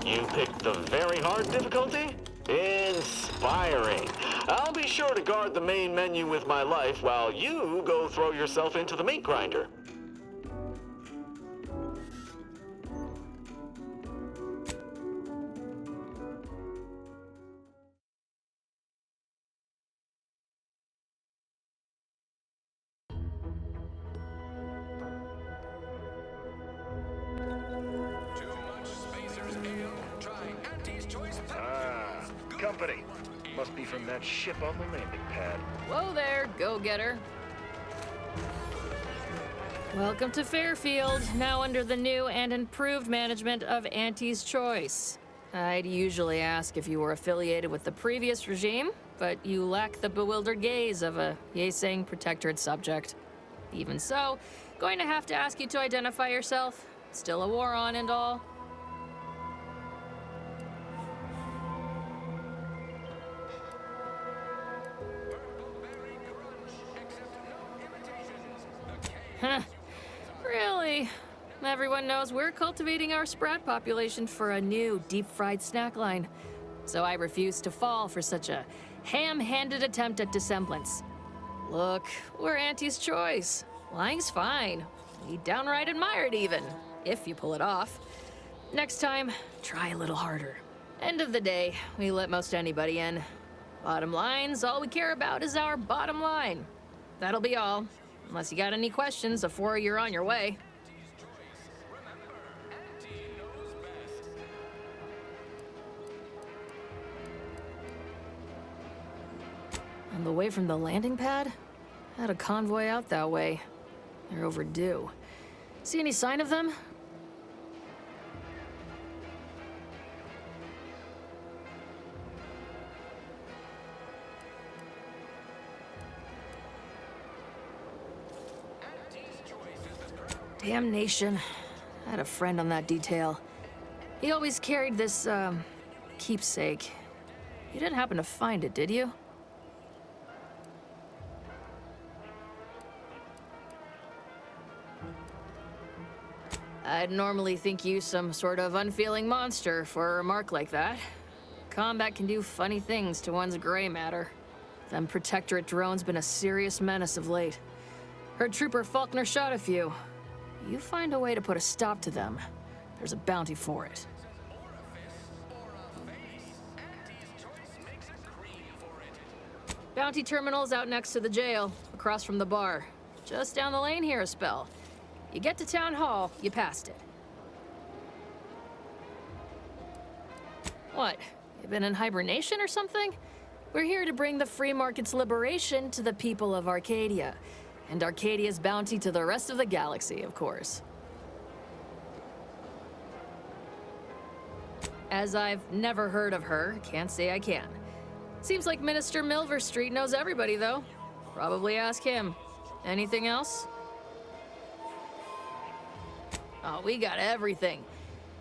You picked the very hard difficulty? Inspiring. I'll be sure to guard the main menu with my life while you go throw yourself into the meat grinder. Company. Must be from that ship on the landing pad. Whoa there, go-getter. Welcome to Fairfield, now under the new and improved management of Auntie's Choice. I'd usually ask if you were affiliated with the previous regime, but you lack the bewildered gaze of a yay-saying protectorate subject. Even so, going to have to ask you to identify yourself. Still a war on and all. Huh. Really? Everyone knows we're cultivating our sprat population for a new deep-fried snack line. So I refuse to fall for such a ham-handed attempt at dissemblance. Look, we're Auntie's Choice. Lying's fine. We downright admire it even, if you pull it off. Next time, try a little harder. End of the day, we let most anybody in. Bottom line's all we care about is our bottom line. That'll be all. Unless you got any questions before you're on your way. On the way from the landing pad? Had a convoy out that way. They're overdue. See any sign of them? Damnation. I had a friend on that detail. He always carried this, keepsake. You didn't happen to find it, did you? I'd normally think you some sort of unfeeling monster for a remark like that. Combat can do funny things to one's gray matter. Them Protectorate drones been a serious menace of late. Heard Trooper Faulkner shot a few. You find a way to put a stop to them, there's a bounty for it. Bounty terminal's out next to the jail, across from the bar. Just down the lane here a spell. You get to Town Hall, you passed it. What? You been in hibernation or something? We're here to bring the free market's liberation to the people of Arcadia. And Arcadia's bounty to the rest of the galaxy, of course. As I've never heard of her, can't say I can. Seems like Minister Milver Street knows everybody, though. Probably ask him. Anything else? Oh, we got everything.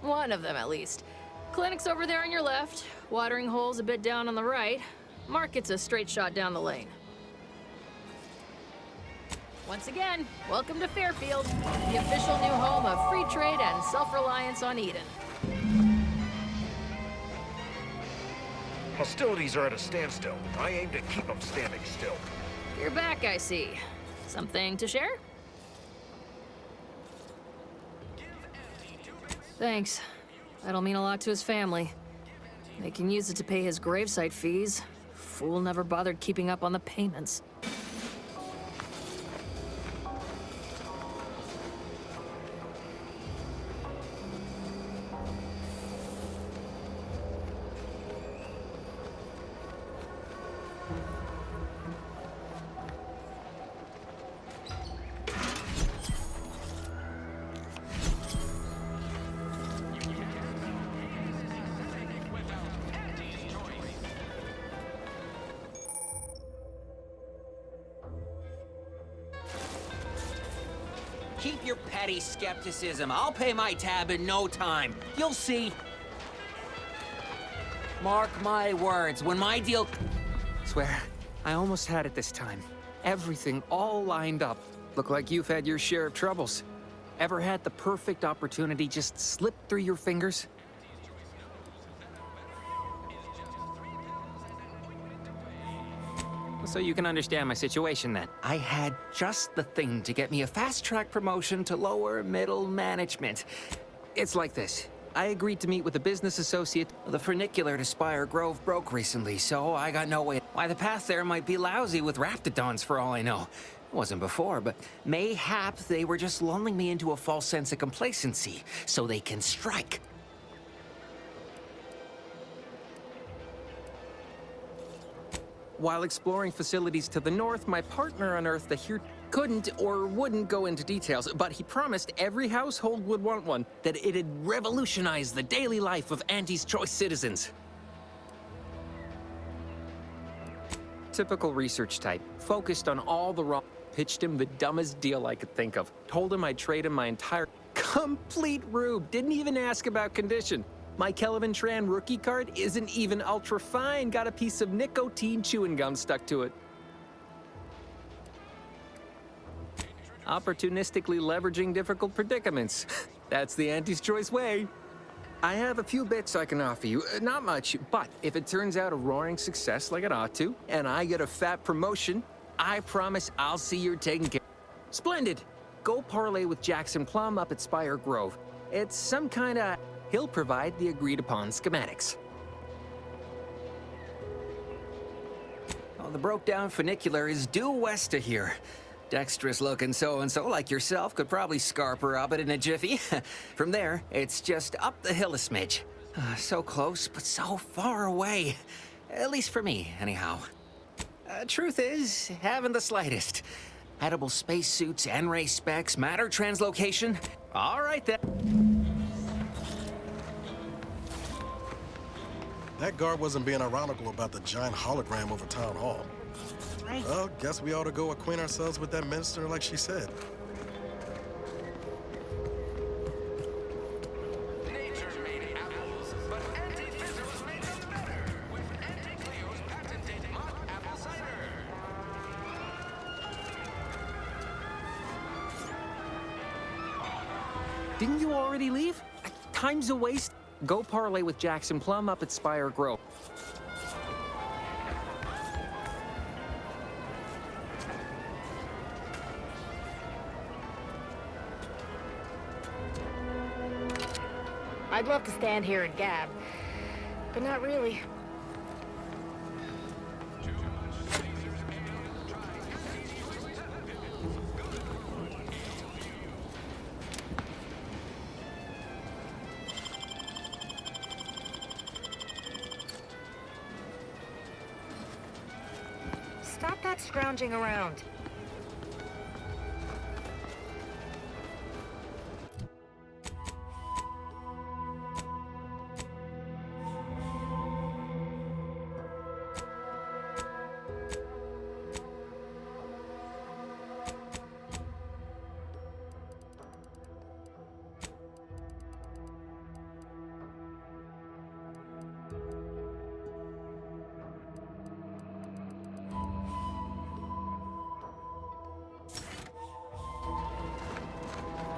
One of them, at least. Clinic's over there on your left. Watering hole's a bit down on the right. Market's a straight shot down the lane. Once again, welcome to Fairfield, the official new home of free trade and self-reliance on Eden. Hostilities are at a standstill. I aim to keep them standing still. You're back, I see. Something to share? Thanks. That'll mean a lot to his family. They can use it to pay his gravesite fees. Fool never bothered keeping up on the payments. Keep your petty skepticism. I'll pay my tab in no time. You'll see. Mark my words, when my deal... Swear, I almost had it this time. Everything all lined up. Look like you've had your share of troubles. Ever had the perfect opportunity just slip through your fingers? so you can understand my situation then. I had just the thing to get me a fast-track promotion to lower middle management. It's like this. I agreed to meet with a business associate. The funicular to Spire Grove broke recently, so I got no way. Why, the path there might be lousy with raptidons for all I know. It wasn't before, but mayhap they were just lulling me into a false sense of complacency so they can strike. While exploring facilities to the north, my partner unearthed a couldn't or wouldn't go into details, but he promised every household would want one, that it'd revolutionize the daily life of Auntie's Choice citizens. Typical research type, focused on all the wrong. Pitched him the dumbest deal I could think of. Told him I'd trade him my entire. Complete rube, didn't even ask about condition. My Kelvin Tran rookie card isn't even ultra fine, got a piece of nicotine chewing gum stuck to it. Opportunistically leveraging difficult predicaments. That's the Auntie's Choice way. I have a few bits I can offer you, not much, but if it turns out a roaring success like it ought to, and I get a fat promotion, I promise I'll see you're taken care of. Splendid! Go parlay with Jackson Plum up at Spire Grove. It's some kind of... He'll provide the agreed-upon schematics. Oh, the broke-down funicular is due west of here. Dexterous-looking so-and-so like yourself could probably scarp her up it in a jiffy. From there, it's just up the hill a smidge. So close, but so far away. At least for me, anyhow. Truth is, haven't the slightest. Edible spacesuits, N-ray specs, matter translocation. All right, then. That guard wasn't being ironical about the giant hologram over Town Hall. Right. Well, guess we ought to go acquaint ourselves with that minister like she said. Nature made apples, but Auntie Fizzles made them better with Auntie Cleo's patented mock apple cider. Didn't you already leave? Time's a waste. Go parlay with Jackson Plum up at Spire Grove. I'd love to stand here and gab, but not really. Stop that scrounging around.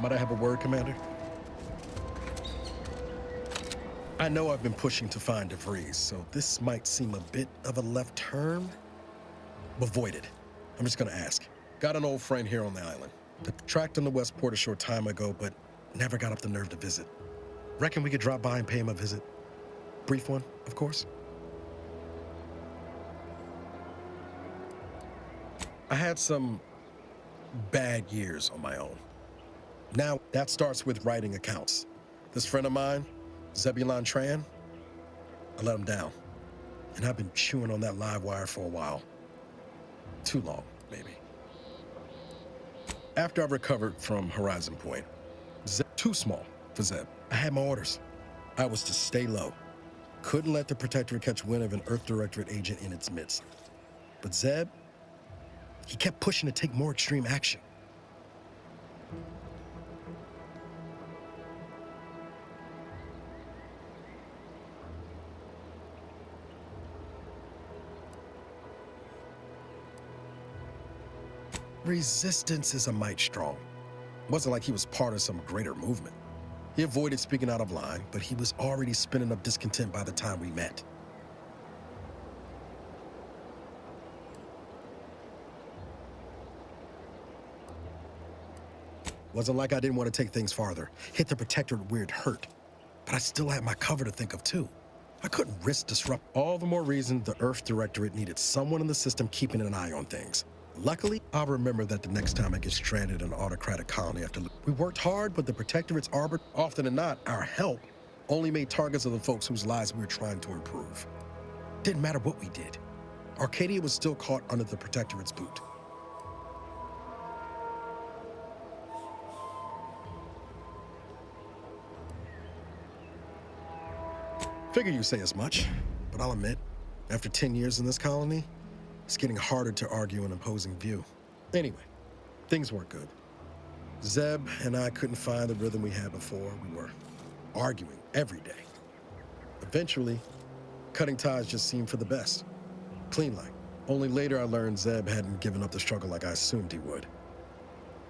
Might I have a word, Commander? I know I've been pushing to find DeVries, so this might seem a bit of a left turn. Avoid it. I'm just gonna ask. Got an old friend here on the island. Tracked on the Westport a short time ago, but never got up the nerve to visit. Reckon we could drop by and pay him a visit? Brief one, of course. I had some bad years on my own. Now, that starts with writing accounts. This friend of mine, Zebulon Tran, I let him down. And I've been chewing on that live wire for a while. Too long, maybe. After I recovered from Horizon Point, too small for Zeb. I had my orders. I was to stay low. Couldn't let the Protectorate catch wind of an Earth Directorate agent in its midst. But Zeb, he kept pushing to take more extreme action. Resistance is a mite strong. Wasn't like he was part of some greater movement. He avoided speaking out of line, but he was already spinning up discontent by the time we met. Wasn't like I didn't want to take things farther. Hit the Protectorate where it hurt. But I still had my cover to think of, too. I couldn't risk disrupt. All the more reason the Earth Directorate needed someone in the system keeping an eye on things. Luckily, I'll remember that the next time I get stranded in an autocratic colony after... We worked hard, but the Protectorate's arbor, often than not, our help, only made targets of the folks whose lives we were trying to improve. Didn't matter what we did. Arcadia was still caught under the Protectorate's boot. Figure you say as much, but I'll admit, after 10 years in this colony, it's getting harder to argue an opposing view. Anyway, things weren't good. Zeb and I couldn't find the rhythm we had before. We were arguing every day. Eventually, cutting ties just seemed for the best. Clean like. Only later I learned Zeb hadn't given up the struggle like I assumed he would.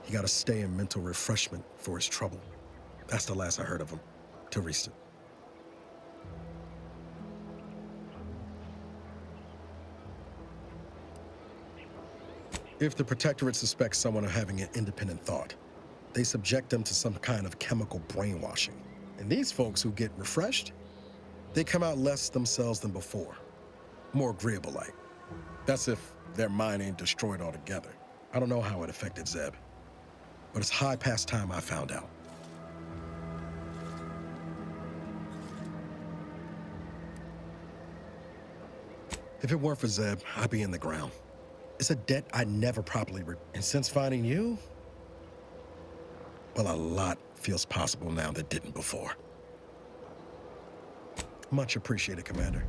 He got to stay in mental refreshment for his trouble. That's the last I heard of him, till recent. If the Protectorate suspects someone of having an independent thought, they subject them to some kind of chemical brainwashing. And these folks who get refreshed, they come out less themselves than before. More agreeable-like. That's if their mind ain't destroyed altogether. I don't know how it affected Zeb, but it's high past time I found out. If it weren't for Zeb, I'd be in the ground. It's a debt I never properly and since finding you, well, a lot feels possible now that didn't before. Much appreciated, Commander.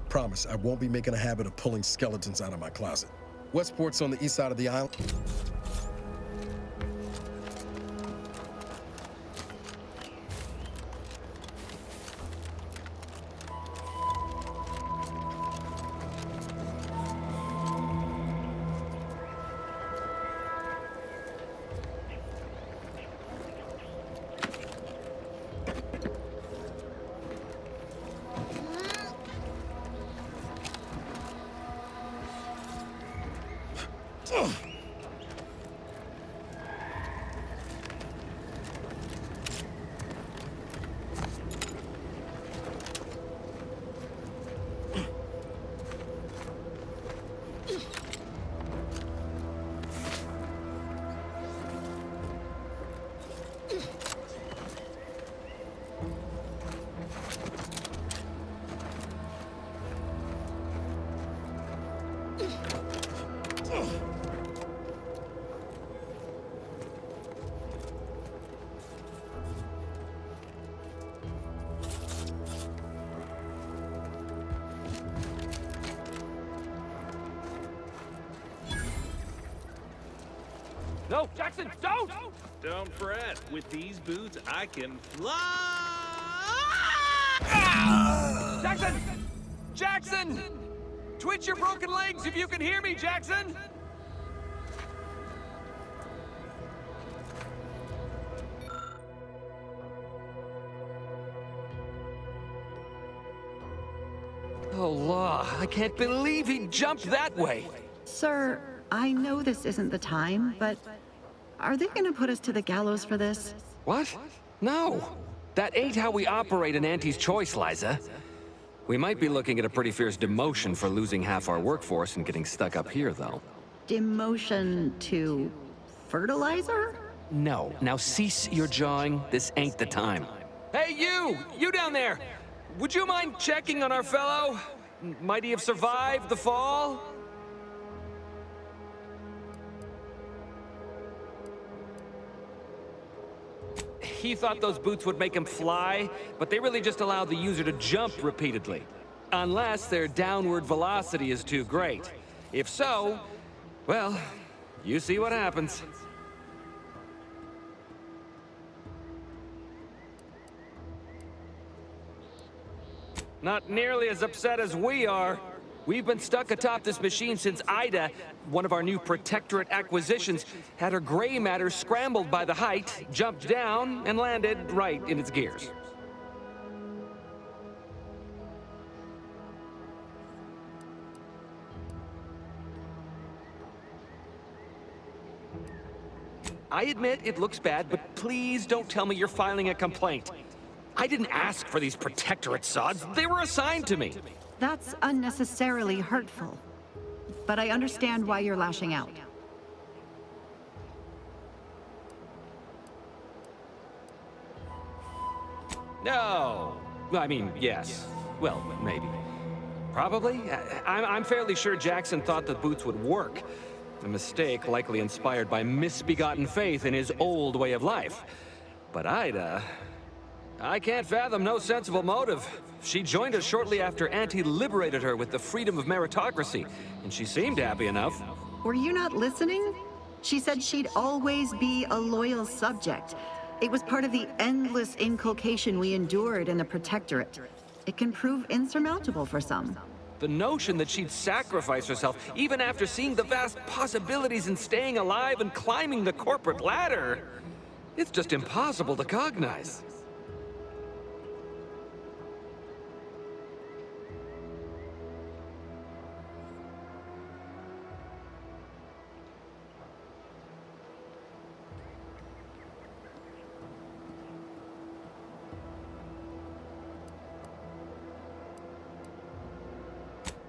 Promise, I won't be making a habit of pulling skeletons out of my closet. Westport's on the east side of the island. No, Jackson, don't! Don't fret. With these boots, I can fly! Jackson! Jackson! Twitch your broken legs if you can hear me, Jackson! Oh, law, I can't believe he jumped that way! Sir, I know this isn't the time, but are they gonna put us to the gallows for this? What? No! That ain't how we operate in Auntie's Choice, Liza. We might be looking at a pretty fierce demotion for losing half our workforce and getting stuck up here, though. Demotion to fertilizer? No. Now cease your jawing. This ain't the time. Hey, you! You down there! Would you mind checking on our fellow? Might he have survived the fall? He thought those boots would make him fly, but they really just allow the user to jump repeatedly. Unless their downward velocity is too great. If so, well, you see what happens. Not nearly as upset as we are. We've been stuck atop this machine since Ida, one of our new Protectorate acquisitions, had her gray matter scrambled by the height, jumped down, and landed right in its gears. I admit it looks bad, but please don't tell me you're filing a complaint. I didn't ask for these protectorate sods. They were assigned to me. That's unnecessarily hurtful. But I understand why you're lashing out. No. I mean, yes. Well, maybe. Probably. I'm fairly sure Jackson thought the boots would work. A mistake likely inspired by misbegotten faith in his old way of life. But Ida... I can't fathom no sensible motive. She joined us shortly after Auntie liberated her with the freedom of meritocracy, and she seemed happy enough. Were you not listening? She said she'd always be a loyal subject. It was part of the endless inculcation we endured in the Protectorate. It can prove insurmountable for some. The notion that she'd sacrifice herself, even after seeing the vast possibilities in staying alive and climbing the corporate ladder, it's just impossible to cognize.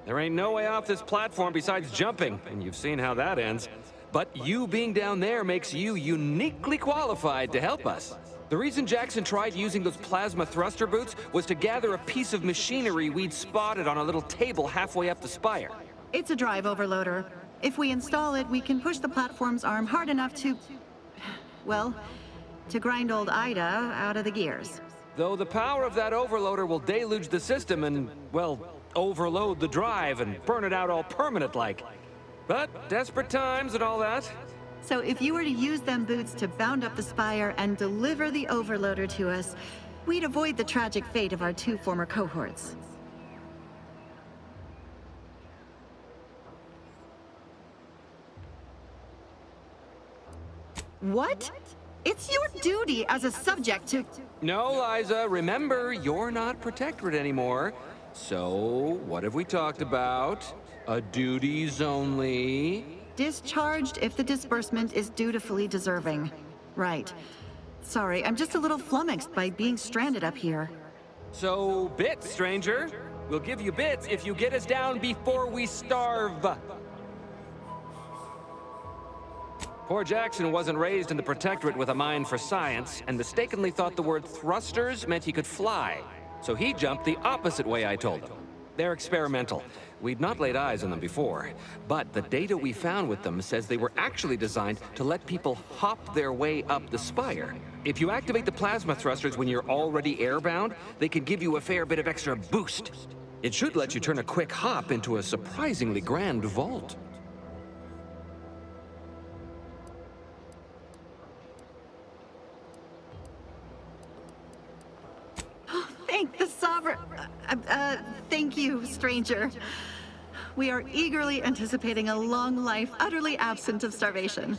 There ain't no way off this platform besides jumping, and you've seen how that ends. But you being down there makes you uniquely qualified to help us. The reason Jackson tried using those plasma thruster boots was to gather a piece of machinery we'd spotted on a little table halfway up the spire. It's a drive overloader. If we install it, we can push the platform's arm hard enough to... well, to grind old Ida out of the gears. Though the power of that overloader will deluge the system and, well, overload the drive and burn it out all permanent-like. But desperate times and all that. So if you were to use them boots to bound up the spire and deliver the overloader to us, we'd avoid the tragic fate of our two former cohorts. What? It's your duty as a subject to... No, Liza, remember, you're not Protectorate anymore. So, what have we talked about? A duties only. Discharged if the disbursement is dutifully deserving. Right. Sorry, I'm just a little flummoxed by being stranded up here. So, bits, stranger. We'll give you bits if you get us down before we starve. Poor Jackson wasn't raised in the Protectorate with a mind for science, and mistakenly thought the word thrusters meant he could fly. So he jumped the opposite way I told him. They're experimental. We'd not laid eyes on them before, but the data we found with them says they were actually designed to let people hop their way up the spire. If you activate the plasma thrusters when you're already airbound, they can give you a fair bit of extra boost. It should let you turn a quick hop into a surprisingly grand vault. Thank the Sovereign... thank you, stranger. We are eagerly anticipating a long life utterly absent of starvation.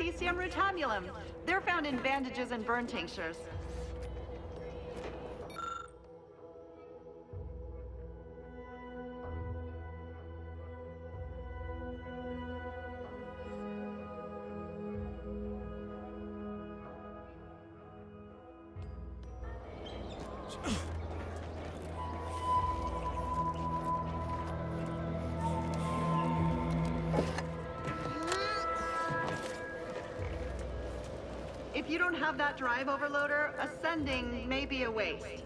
Elysium rutamulum. They're found in bandages and burn tinctures. If you don't have that drive overloader, ascending may be a waste.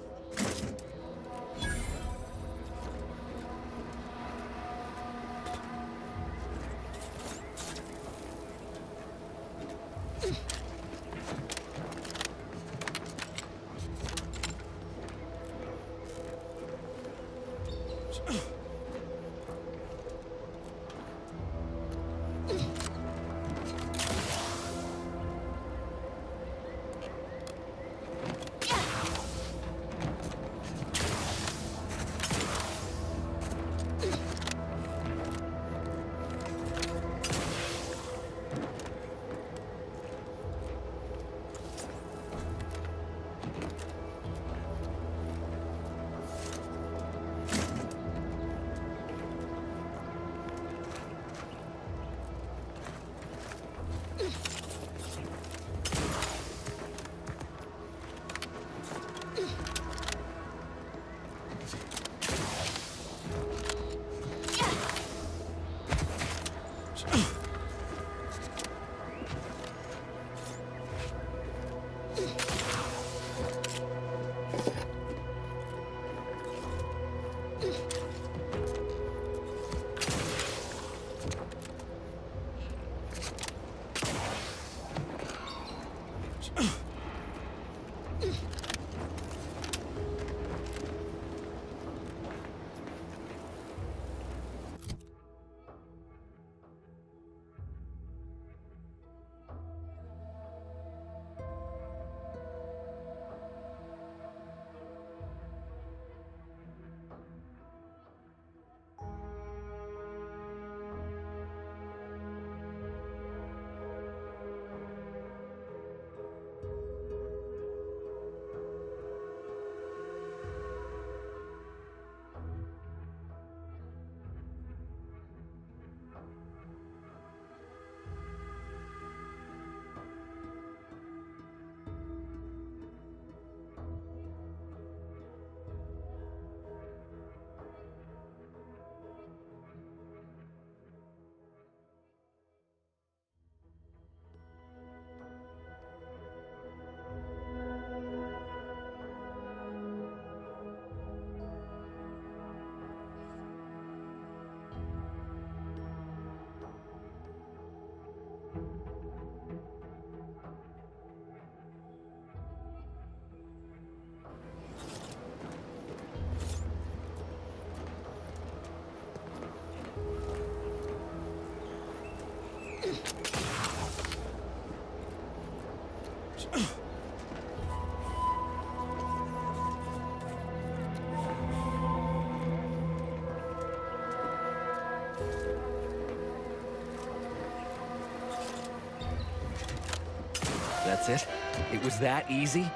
That's it? It was that easy?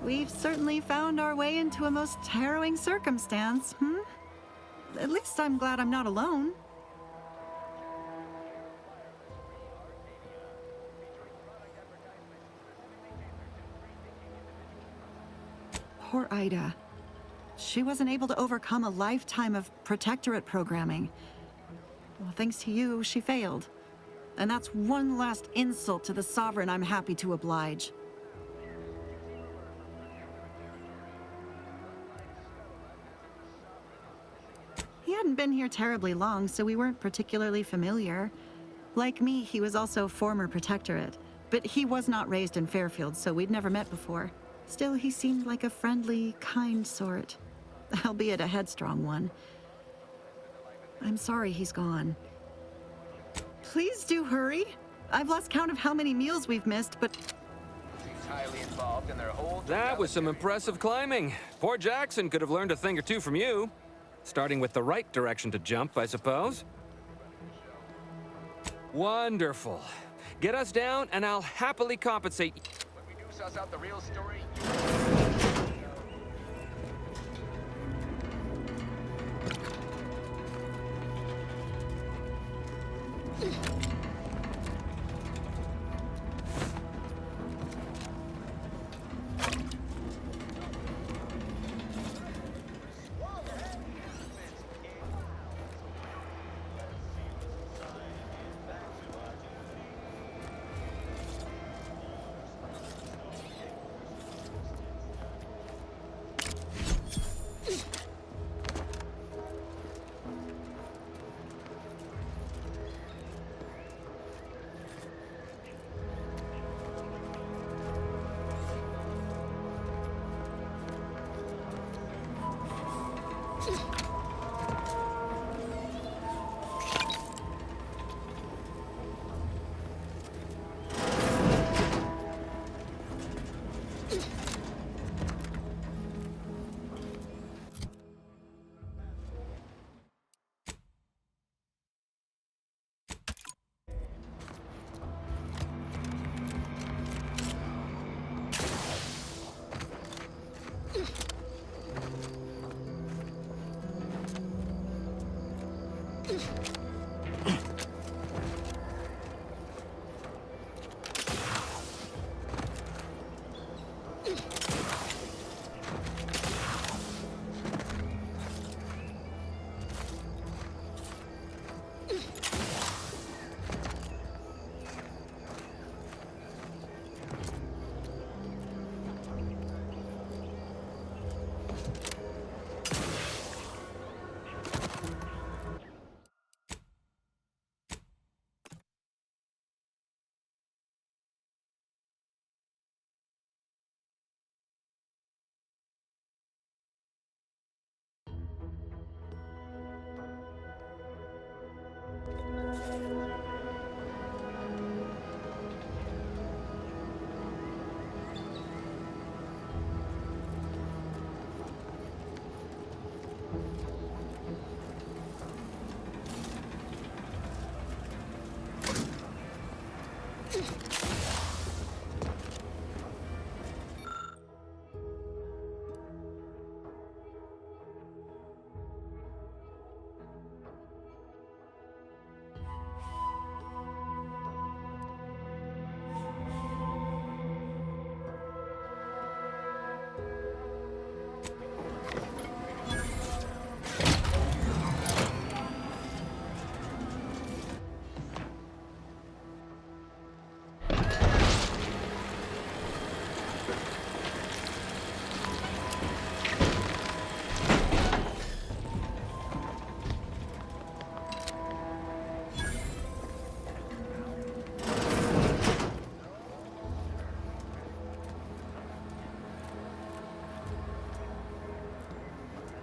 We've certainly found our way into a most harrowing circumstance, At least I'm glad I'm not alone. Poor Ida. She wasn't able to overcome a lifetime of protectorate programming. Well, thanks to you, she failed. And that's one last insult to the sovereign I'm happy to oblige. He hadn't been here terribly long, so we weren't particularly familiar. Like me, he was also former protectorate, but he was not raised in Fairfield, so we'd never met before. Still, he seemed like a friendly, kind sort, albeit a headstrong one. I'm sorry he's gone. Please do hurry. I've lost count of how many meals we've missed, but... That was some impressive climbing. Poor Jackson could have learned a thing or two from you. Starting with the right direction to jump, I suppose. Wonderful. Get us down, and I'll happily compensate. When we do suss out the real story,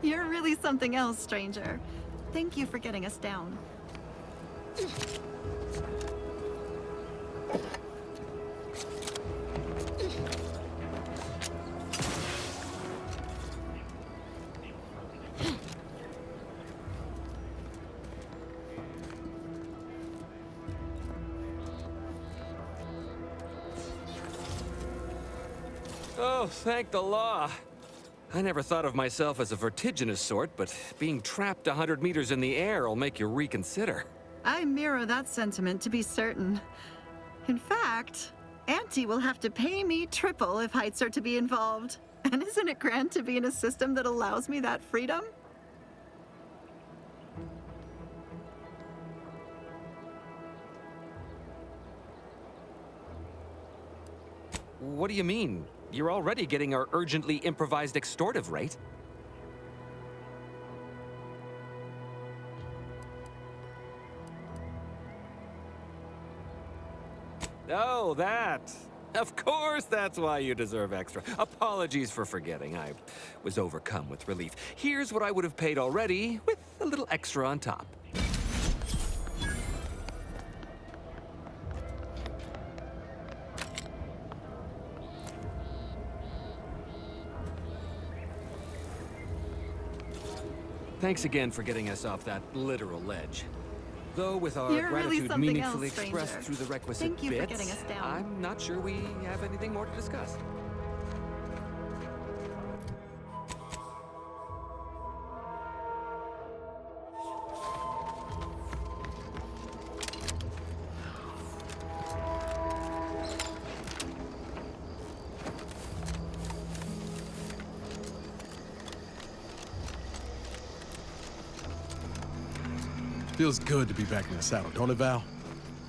You're really something else, stranger. Thank you for getting us down. Oh, thank the law. I never thought of myself as a vertiginous sort, but being trapped 100 meters in the air will make you reconsider. I mirror that sentiment, to be certain. In fact, Auntie will have to pay me triple if heights are to be involved. And isn't it grand to be in a system that allows me that freedom? What do you mean? You're already getting our urgently improvised extortive rate. Oh, that. Of course that's why you deserve extra. Apologies for forgetting. I was overcome with relief. Here's what I would have paid already, with a little extra on top. Thanks again for getting us off that literal ledge. Though with our You're really gratitude something meaningfully else, expressed stranger. through the requisite Thank you for bits, getting us down. I'm not sure we have anything more to discuss. Feels good to be back in the saddle, don't it, Val?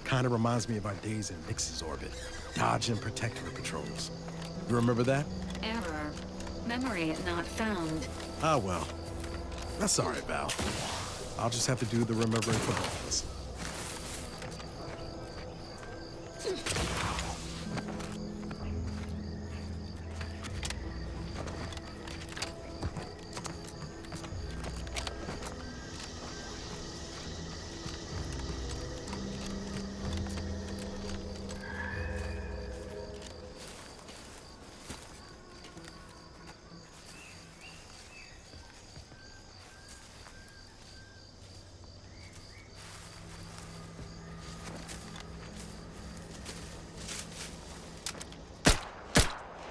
Kinda reminds me of our days in Nix's orbit, dodging protectorate patrols. You remember that? Error. Memory not found. Ah, well. That's all right, Val. I'll just have to do the remembering for both of us.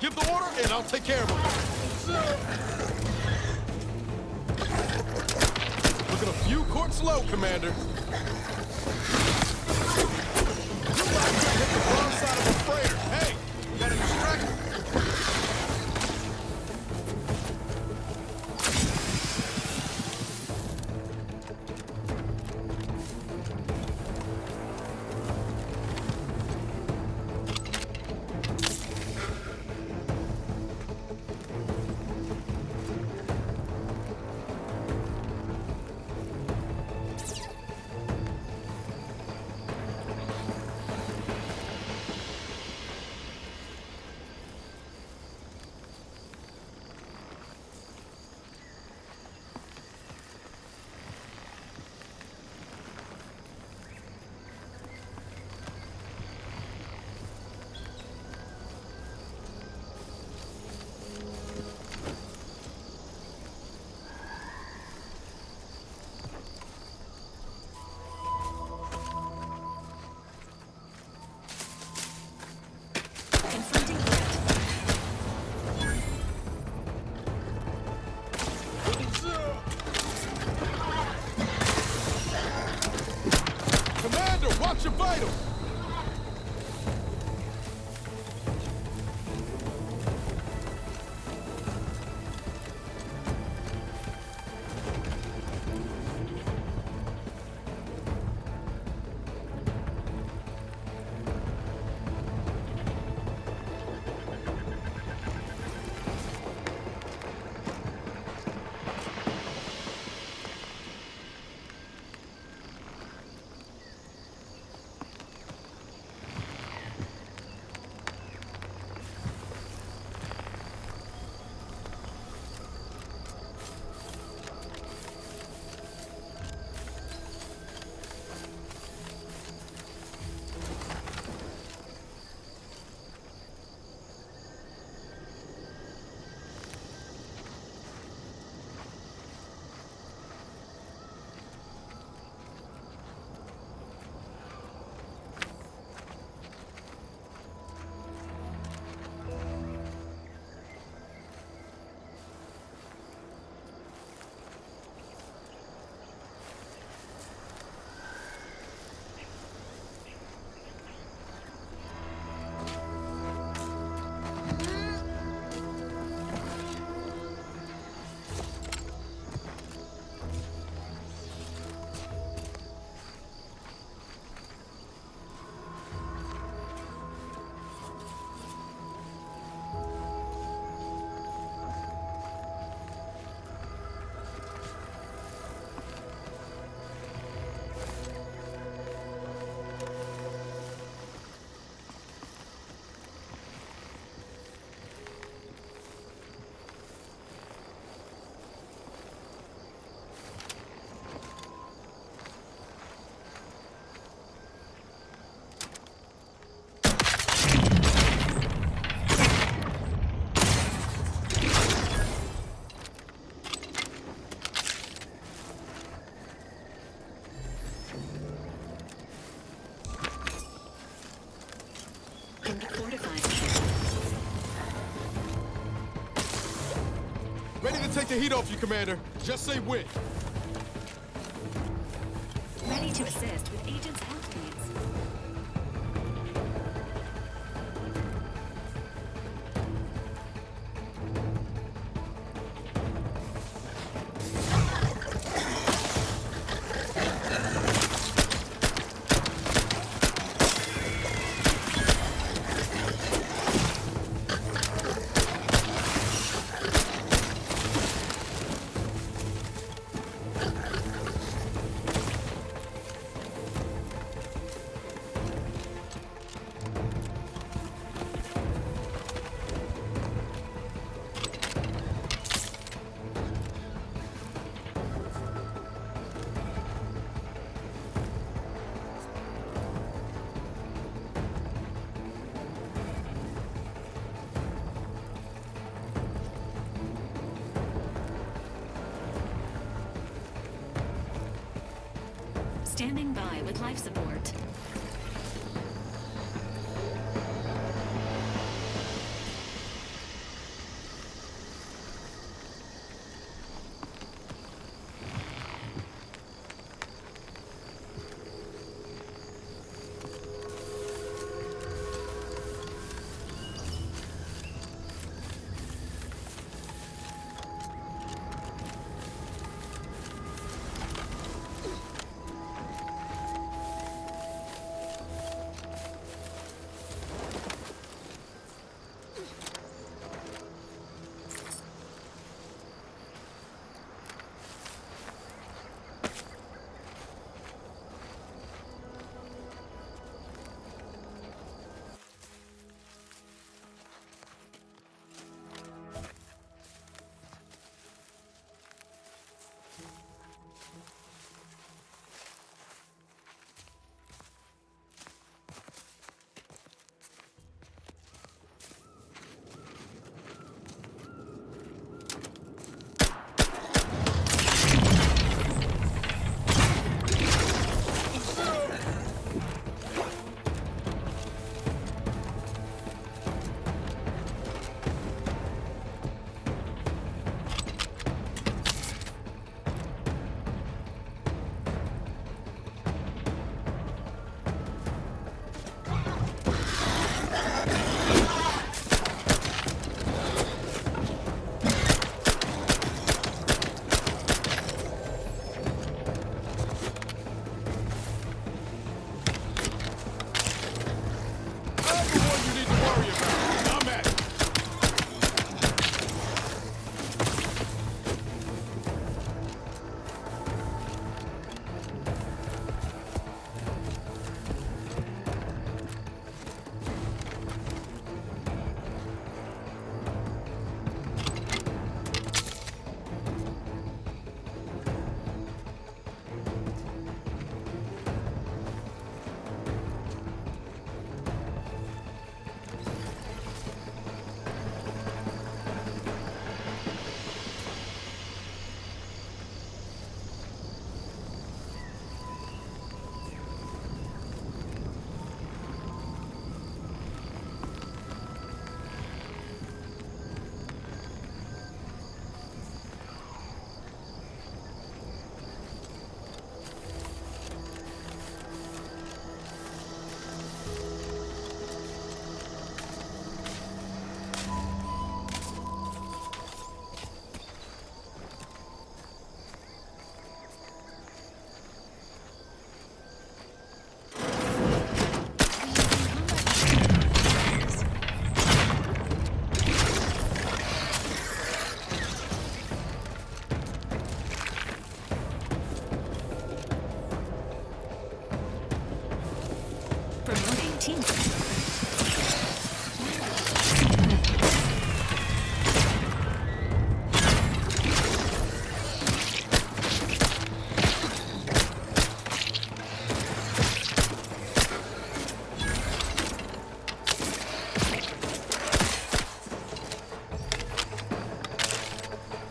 Give the order, and I'll take care of him. Looking a few quarts low, Commander. Looks like we hit the wrong side of the freighter. Hey, you got a distraction? Ready to take the heat off you, Commander. Just say when. Ready to assist with agents' health needs. Standing by with life support.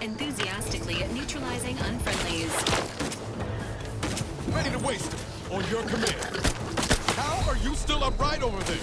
Enthusiastically at neutralizing unfriendlies. Ready to waste it on your command. How are you still upright over there?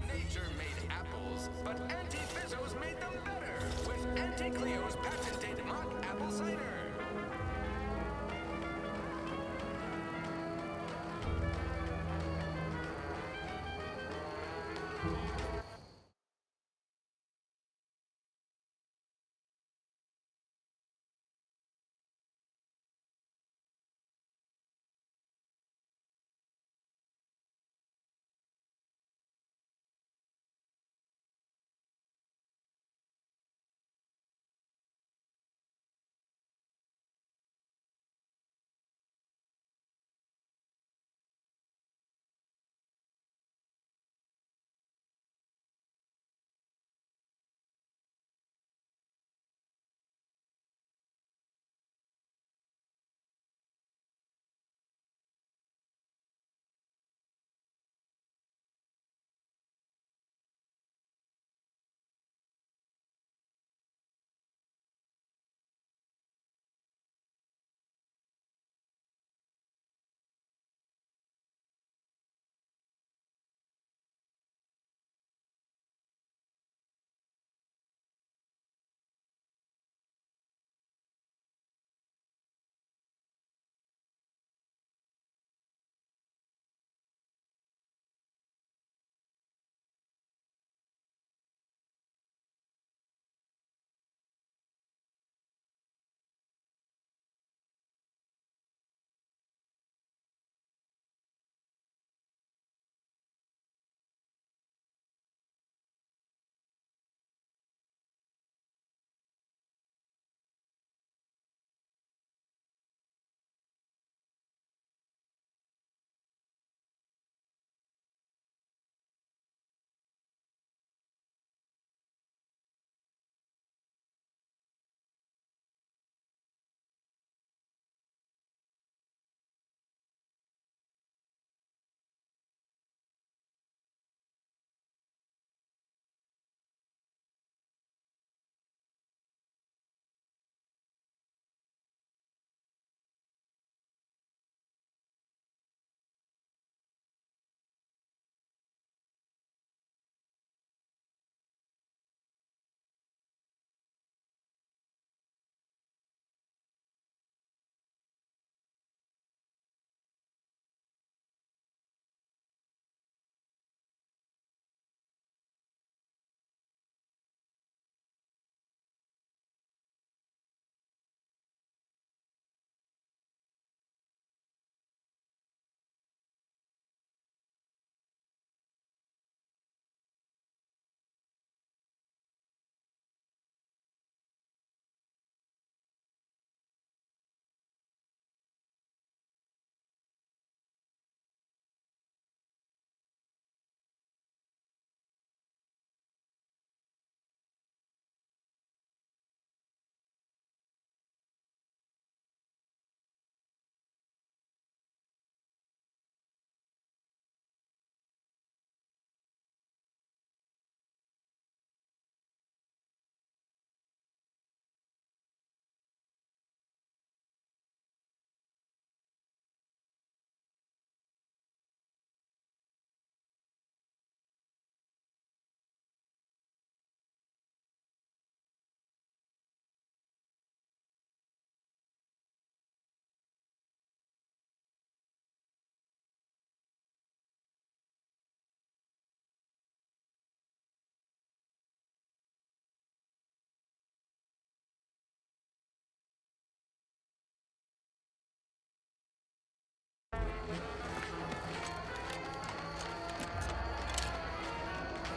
Nature made apples, but Auntie Fizzo's made them better with Auntie Cleo's patented mock apple cider.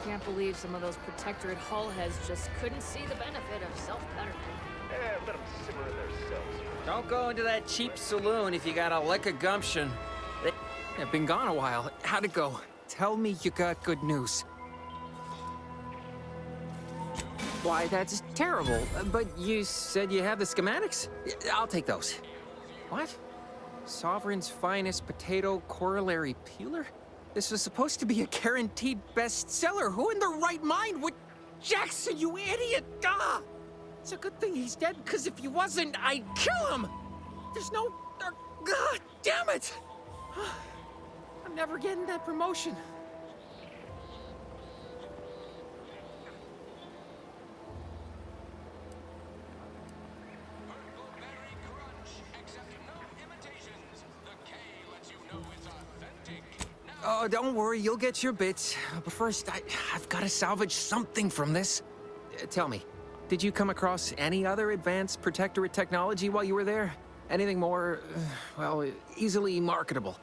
can't believe some of those Protectorate hull heads just couldn't see the benefit of self-betterment. Let them simmer themselves. Don't go into that cheap saloon if you got a lick of gumption. They've been gone a while. How'd it go? Tell me you got good news. Why, that's terrible. But you said you have the schematics? I'll take those. What? Sovereign's finest potato corollary peeler? This was supposed to be a guaranteed bestseller. Who in their right mind would... Jackson, you idiot! Ah! It's a good thing he's dead, because if he wasn't, I'd kill him! There's no... God damn it! I'm never getting that promotion. Berry crunch, except no imitations. The K lets you know it's authentic. Oh, don't worry, you'll get your bits. But first, I've got to salvage something from this. Tell me, did you come across any other advanced Protectorate technology while you were there? Anything more, well, easily marketable?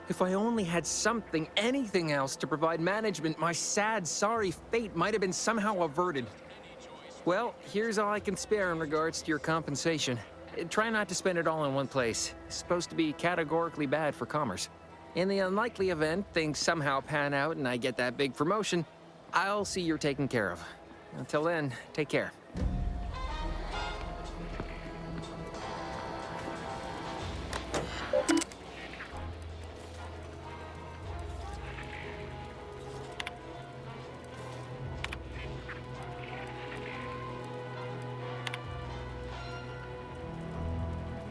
If I only had something, anything else to provide management, my sad, sorry fate might have been somehow averted. Well, here's all I can spare in regards to your compensation. Try not to spend it all in one place. It's supposed to be categorically bad for commerce. In the unlikely event things somehow pan out and I get that big promotion, I'll see you're taken care of. Until then, take care.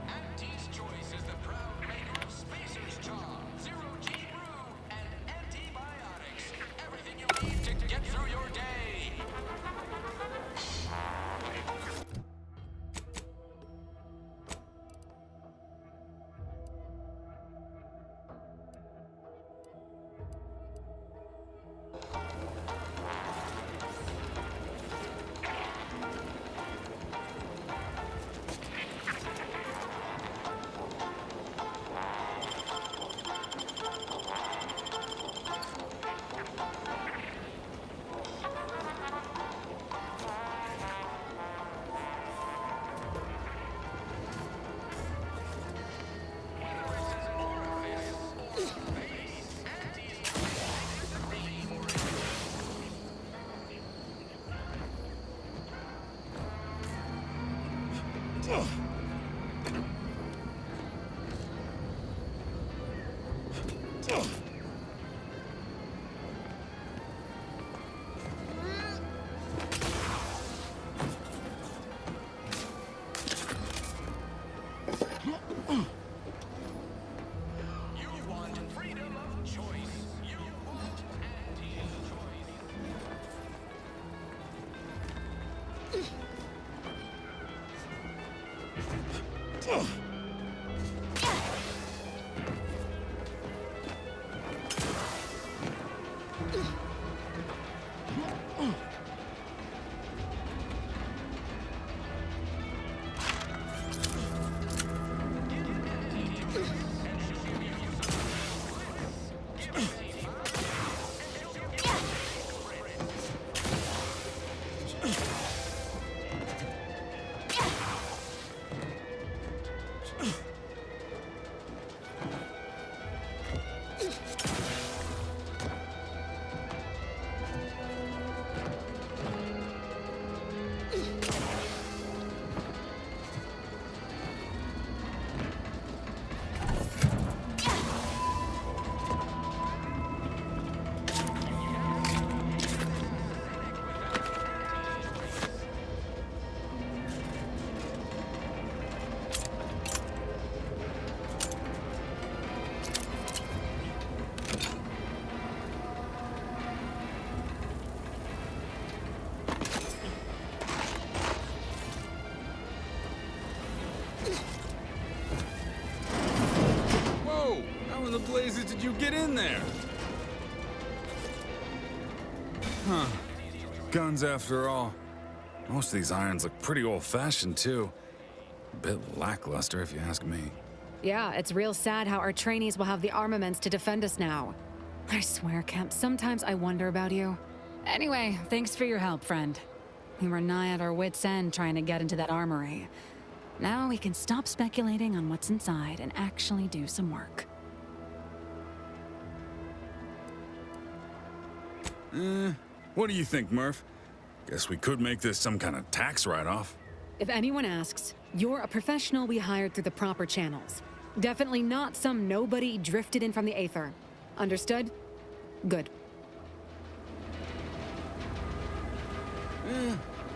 Auntie's Choice is the proud maker of Spacer's Jaw, Zero G Brew, and antibiotics. Everything you need to get through your day. You want freedom of choice. You want Auntie's choice. Whoa! How in the blazes did you get in there? Huh. Guns after all. Most of these irons look pretty old-fashioned, too. A bit lackluster, if you ask me. Yeah, it's real sad how our trainees will have the armaments to defend us now. I swear, Kemp, sometimes I wonder about you. Anyway, thanks for your help, friend. We were nigh at our wits' end trying to get into that armory. Now we can stop speculating on what's inside and actually do some work. What do you think, Murph? Guess we could make this some kind of tax write-off. If anyone asks, you're a professional we hired through the proper channels. Definitely not some nobody drifted in from the aether. Understood? Good.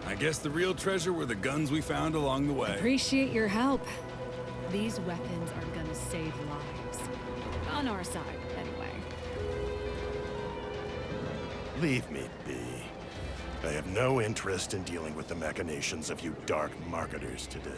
I guess the real treasure were the guns we found along the way. Appreciate your help. These weapons are gonna save lives. On our side, anyway. Leave me be. I have no interest in dealing with the machinations of you dark marketers today.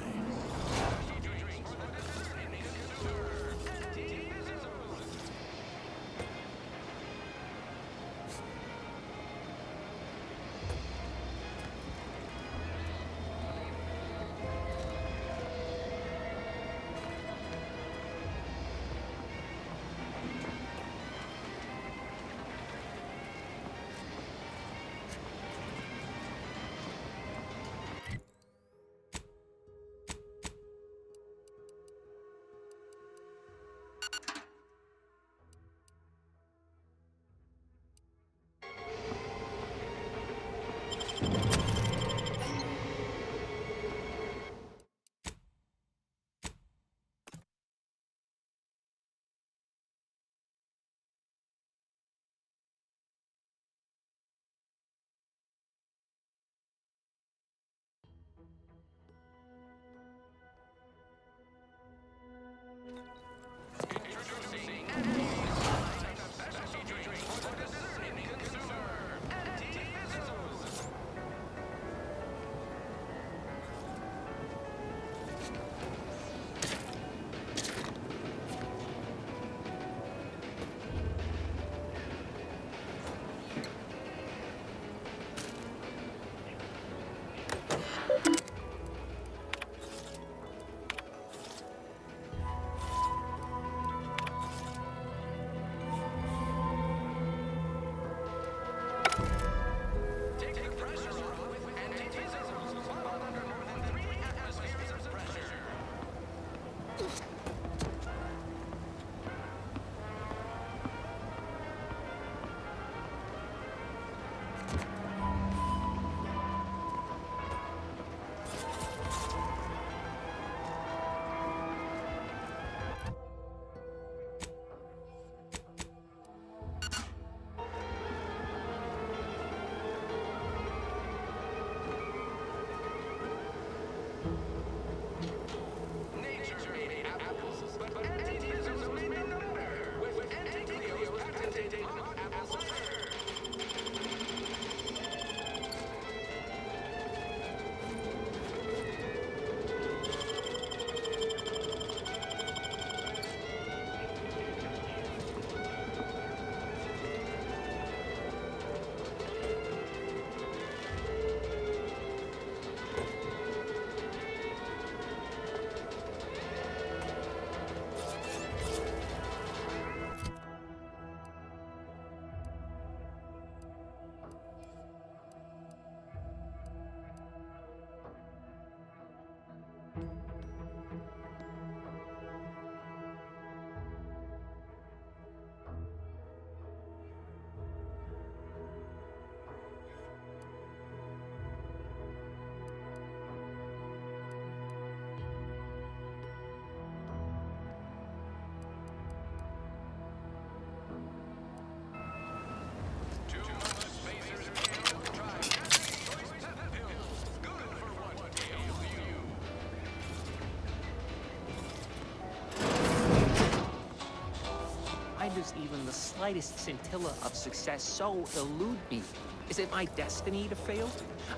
Does even the slightest scintilla of success so elude me? Is it my destiny to fail?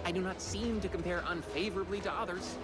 I do not seem to compare unfavorably to others.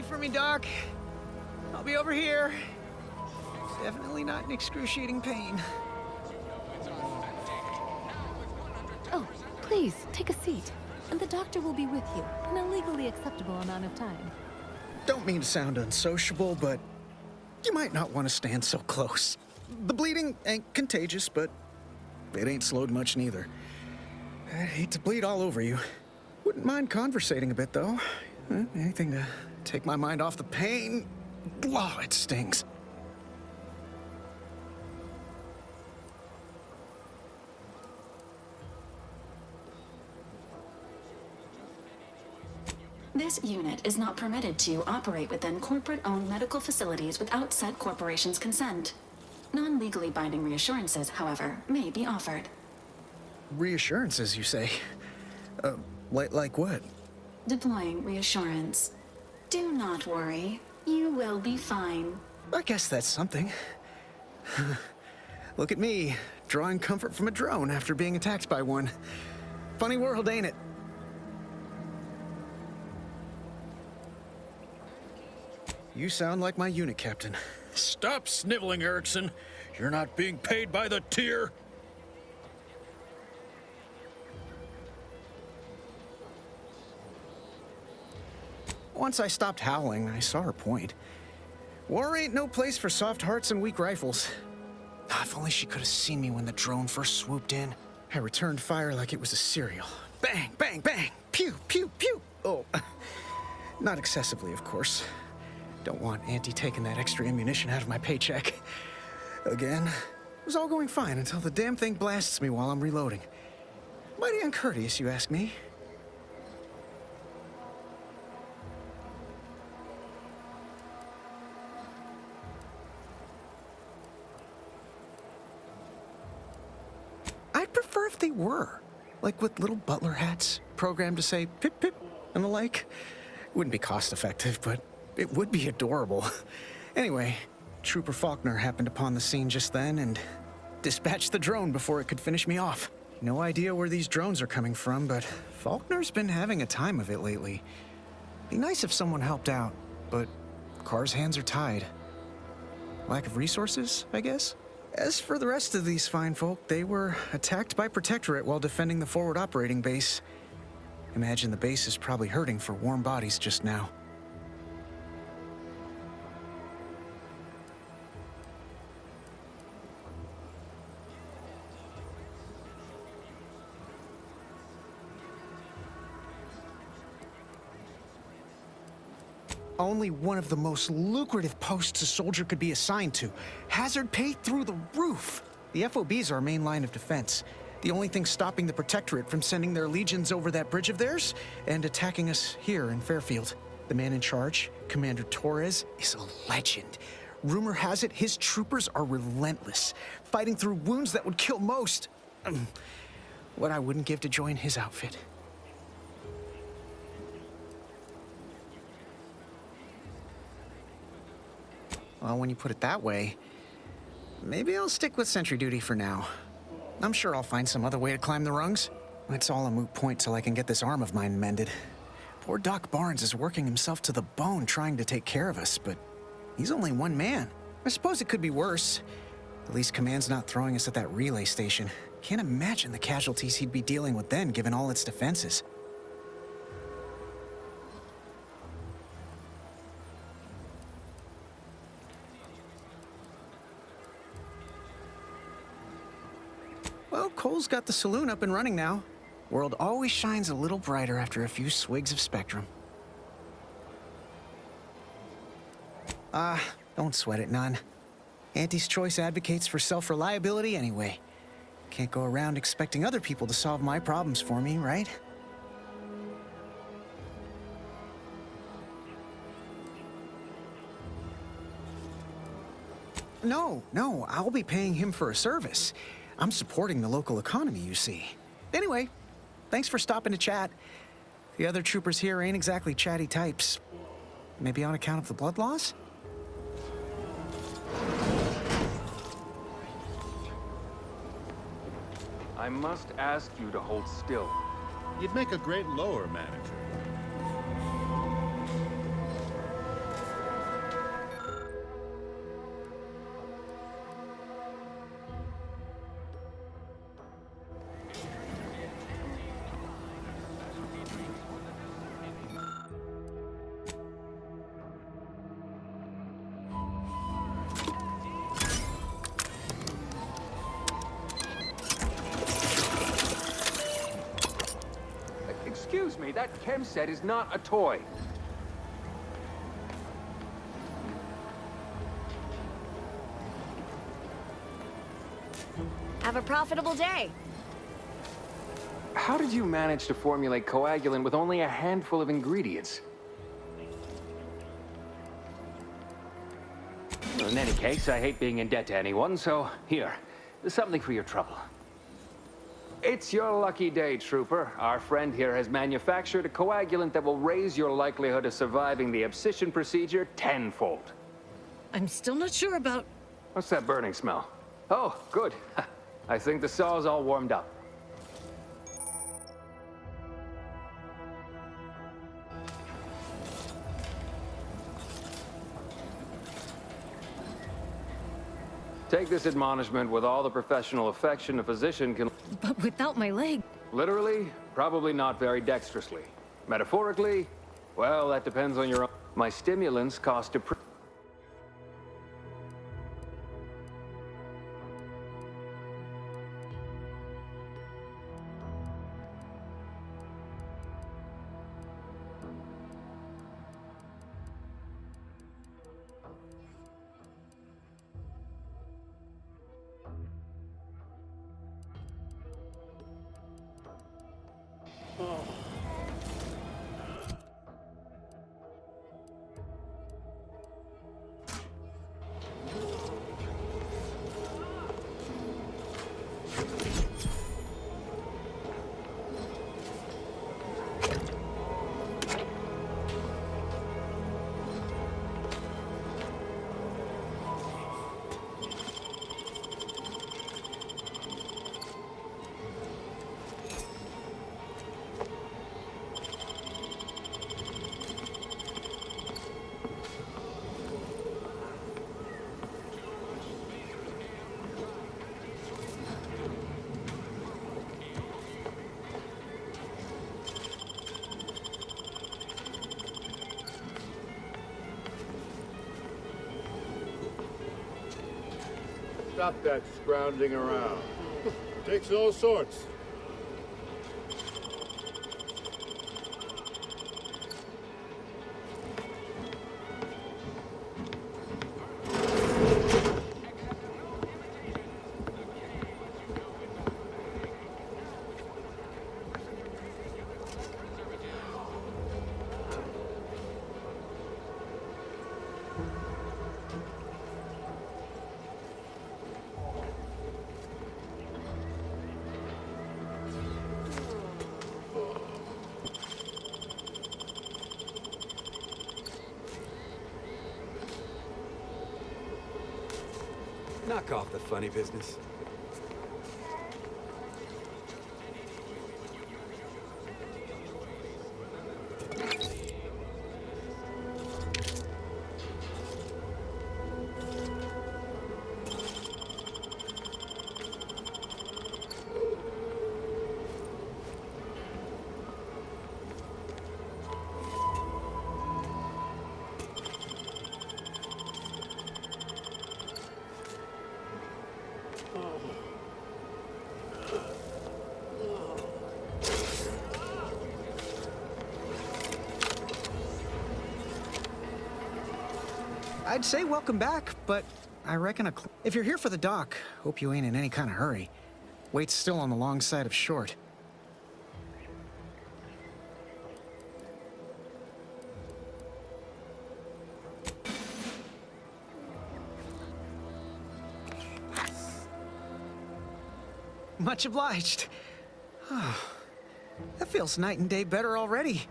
ready for me, Doc. I'll be over here. Definitely not in excruciating pain. Oh, please, take a seat. And the doctor will be with you in a legally acceptable amount of time. Don't mean to sound unsociable, but you might not want to stand so close. The bleeding ain't contagious, but it ain't slowed much neither. I hate to bleed all over you. Wouldn't mind conversating a bit, though. Anything to take my mind off the pain. Oh, it stings. This unit is not permitted to operate within corporate-owned medical facilities without said corporation's consent. Non-legally binding reassurances, however, may be offered. Reassurances, you say? Like what? Deploying reassurance. Do not worry. You will be fine. I guess that's something. Look at me, drawing comfort from a drone after being attacked by one. Funny world, ain't it? You sound like my unit captain. Stop sniveling, Erickson. You're not being paid by the tier. Once I stopped howling, I saw her point. War ain't no place for soft hearts and weak rifles. If only she could have seen me when the drone first swooped in. I returned fire like it was a cereal. Bang, bang, bang! Pew, pew, pew! Oh, not excessively, of course. Don't want Auntie taking that extra ammunition out of my paycheck. Again, it was all going fine until the damn thing blasts me while I'm reloading. Mighty uncourteous, you ask me. I'd prefer if they were. Like with little butler hats, programmed to say pip pip and the like. Wouldn't be cost effective, but it would be adorable. Anyway, Trooper Faulkner happened upon the scene just then and dispatched the drone before it could finish me off. No idea where these drones are coming from, but Faulkner's been having a time of it lately. Be nice if someone helped out, but Carr's hands are tied. Lack of resources, I guess? As for the rest of these fine folk, they were attacked by Protectorate while defending the forward operating base. Imagine the base is probably hurting for warm bodies just now. Only one of the most lucrative posts a soldier could be assigned to. Hazard pay through the roof. The FOB's our main line of defense. The only thing stopping the Protectorate from sending their legions over that bridge of theirs and attacking us here in Fairfield. The man in charge, Commander Torres, is a legend. Rumor has it his troopers are relentless, fighting through wounds that would kill most. What I wouldn't give to join his outfit. Well, when you put it that way, maybe I'll stick with sentry duty for now. I'm sure I'll find some other way to climb the rungs. It's all a moot point till I can get this arm of mine mended. Poor Doc Barnes is working himself to the bone trying to take care of us, but he's only one man. I suppose it could be worse. At least Command's not throwing us at that relay station. Can't imagine the casualties he'd be dealing with then, given all its defenses. Well, Cole's got the saloon up and running now. World always shines a little brighter after a few swigs of Spectrum. Don't sweat it none. Auntie's Choice advocates for self-reliability anyway. Can't go around expecting other people to solve my problems for me, right? No, I'll be paying him for a service. I'm supporting the local economy, you see. Anyway, thanks for stopping to chat. The other troopers here ain't exactly chatty types. Maybe on account of the blood loss? I must ask you to hold still. You'd make a great lower manager. me, that chem set is not a toy. Have a profitable day. How did you manage to formulate coagulant with only a handful of ingredients? Well, in any case, I hate being in debt to anyone, so here, there's something for your trouble. It's your lucky day, Trooper. Our friend here has manufactured a coagulant that will raise your likelihood of surviving the abscission procedure tenfold. I'm still not sure about... What's that burning smell? Oh, good. I think the saw's all warmed up. Take this admonishment with all the professional affection a physician can... But without my leg... Literally, probably not very dexterously. Metaphorically, well, that depends on your own... My stimulants cost a... Stop that scrounging around. Takes all sorts. Knock off the funny business. I'd say welcome back, but I reckon if you're here for the dock, hope you ain't in any kind of hurry. Wait's still on the long side of short. Much obliged. That feels night and day better already.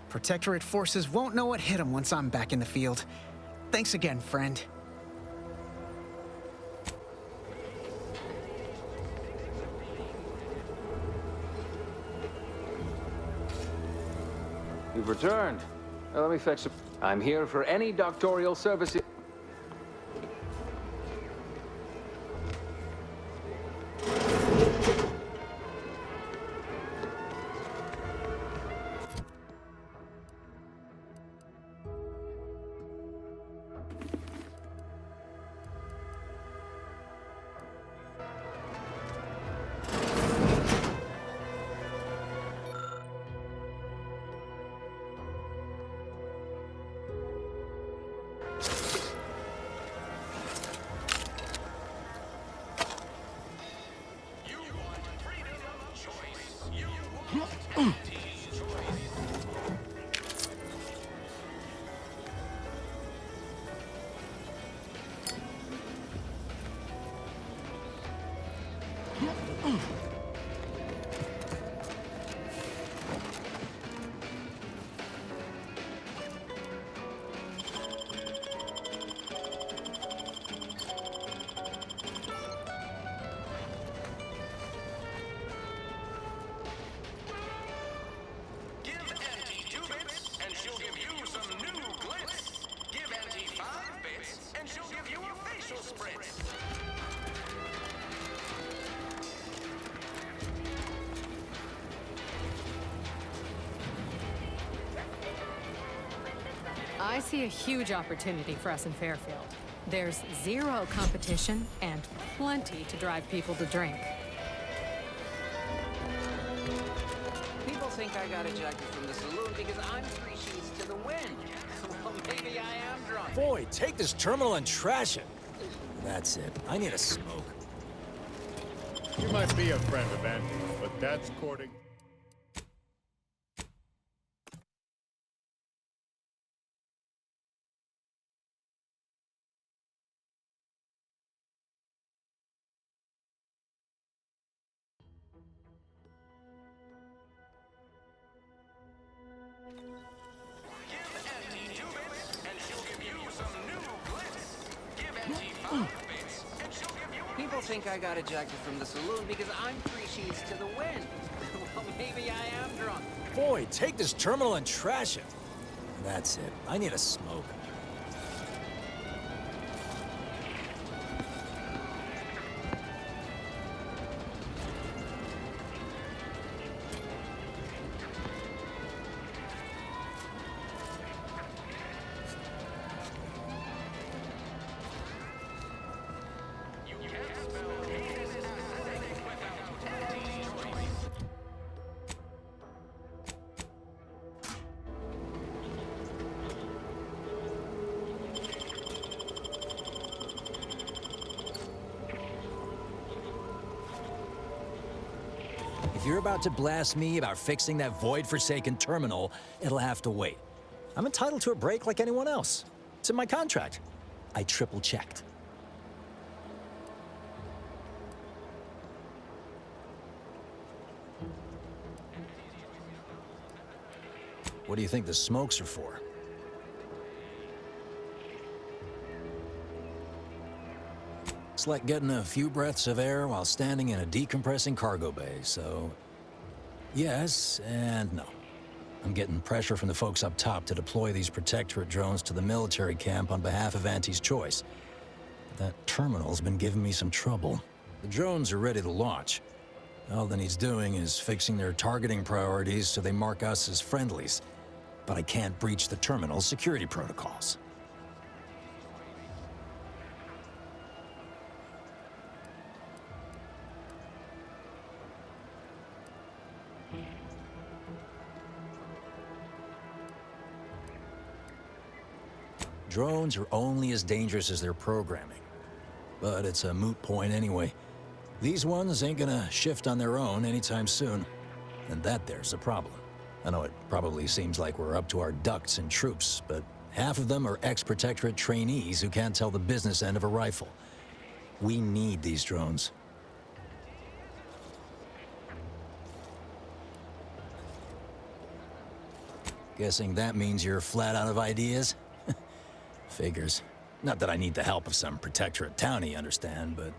Protectorate forces won't know what hit them once I'm back in the field. Thanks again, friend. You've returned. Now let me fetch some... I'm here for any doctorial services. I see a huge opportunity for us in Fairfield. There's zero competition and plenty to drive people to drink. People think I got ejected from the saloon because I'm 3 sheets to the wind. Well, maybe I am drunk. Boy, take this terminal and trash it. That's it. I need a smoke. You might be a friend of Andy's, but that's courting. People think I got ejected from the saloon because I'm 3 sheets to the wind. Well, maybe I am drunk. Boy, take this terminal and trash it. That's it. I need a smoke. If you're about to blast me about fixing that void-forsaken terminal, it'll have to wait. I'm entitled to a break like anyone else. It's in my contract. I triple-checked. What do you think the smokes are for? It's like getting a few breaths of air while standing in a decompressing cargo bay, so... yes and no. I'm getting pressure from the folks up top to deploy these Protectorate drones to the military camp on behalf of Auntie's Choice. That terminal's been giving me some trouble. The drones are ready to launch. All that he's doing is fixing their targeting priorities so they mark us as friendlies. But I can't breach the terminal's security protocols. Drones are only as dangerous as their programming. But it's a moot point anyway. These ones ain't gonna shift on their own anytime soon. And that there's the problem. I know it probably seems like we're up to our ducks and troops, but half of them are ex-Protectorate trainees who can't tell the business end of a rifle. We need these drones. Guessing that means you're flat out of ideas? Figures. Not that I need the help of some Protectorate townie, understand, but...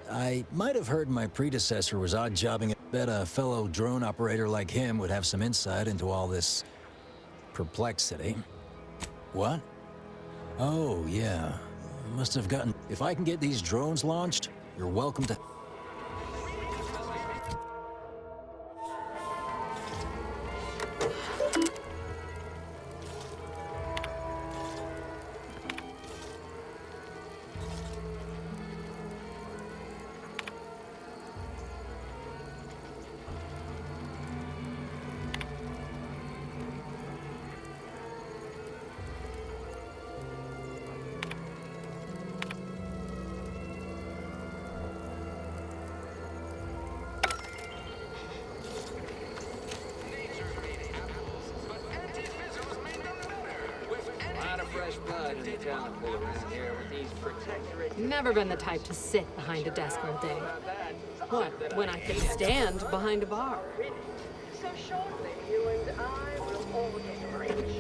I might have heard my predecessor was odd-jobbing. Bet a fellow drone operator like him would have some insight into all this... perplexity. What? Oh, yeah. Must have gotten... If I can get these drones launched, you're welcome to... Never been the type to sit behind a desk all day. What, when I could stand behind a bar? So shortly, you and I will all get rich.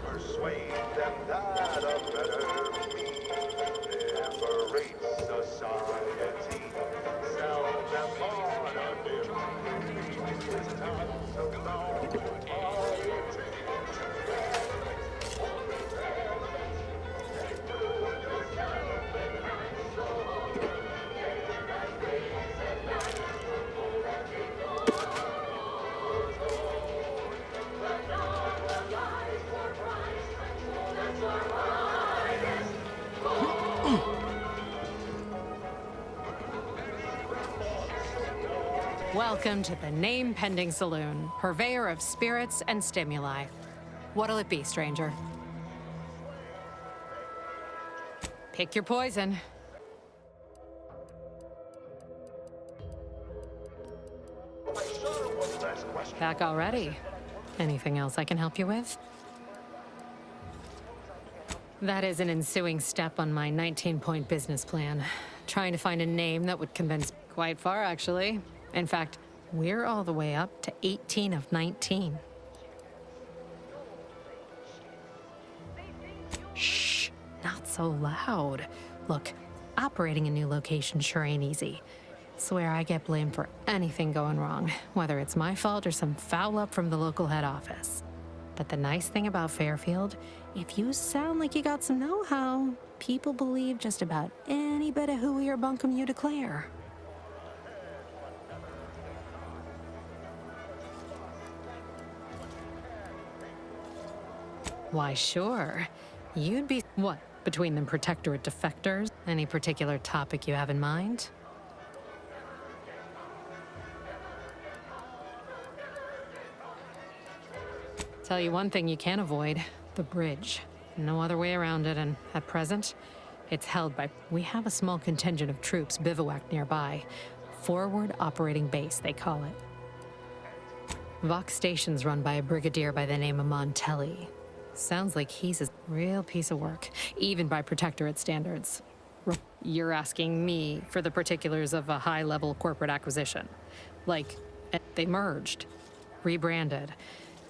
Persuade them that a better liberate society. Sell them on a bill. It's not so long. Welcome to the name-pending saloon, purveyor of spirits and stimuli. What'll it be, stranger? Pick your poison. Back already? Anything else I can help you with? That is an ensuing step on my 19-point business plan. Trying to find a name that would convince quite far, actually. In fact, we're all the way up to 18 of 19. Shh, not so loud. Look, operating a new location sure ain't easy. Swear I get blamed for anything going wrong, whether it's my fault or some foul up from the local head office. But the nice thing about Fairfield, if you sound like you got some know-how, people believe just about any bit of hooey or bunkum you declare. Why, sure. You'd be... What, between the Protectorate defectors? Any particular topic you have in mind? Tell you one thing you can't avoid. The bridge. No other way around it, and at present, it's held by... We have a small contingent of troops bivouacked nearby. Forward Operating Base, they call it. Vox Station's run by a brigadier by the name of Montelli. Sounds like he's a real piece of work, even by Protectorate standards. You're asking me for the particulars of a high-level corporate acquisition. Like, they merged, rebranded.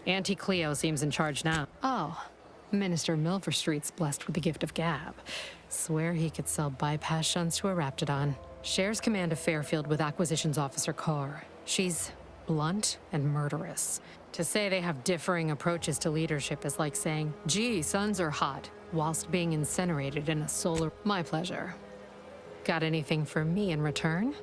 Auntie Cleo seems in charge now. Oh, Minister Milverstreet's blessed with the gift of gab. Swear he could sell bypass shunts to a Raptidon. Shares command of Fairfield with Acquisitions Officer Carr. She's blunt and murderous. To say they have differing approaches to leadership is like saying, gee, suns are hot, whilst being incinerated in a solar... My pleasure. Got anything for me in return?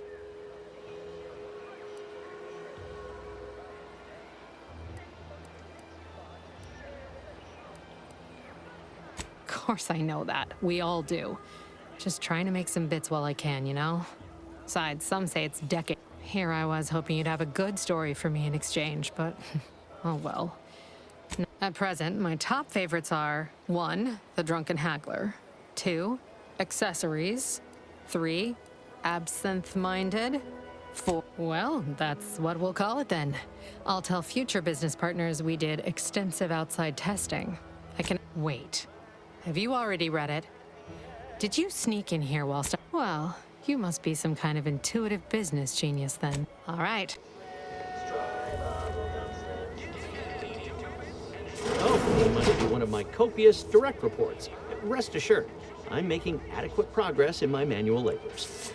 Of course I know that. We all do. Just trying to make some bits while I can, you know? Besides, some say it's decades. Here I was hoping you'd have a good story for me in exchange, but... oh well. At present, my top favorites are 1. The Drunken Haggler, 2. Accessories, 3. Absinthe-minded, 4. Well, that's what we'll call it then. I'll tell future business partners we did extensive outside testing. I can... Wait. Have you already read it? Did you sneak in here whilst... Well, you must be some kind of intuitive business genius then. All right. Oh, it must be one of my copious direct reports. Rest assured, I'm making adequate progress in my manual labors.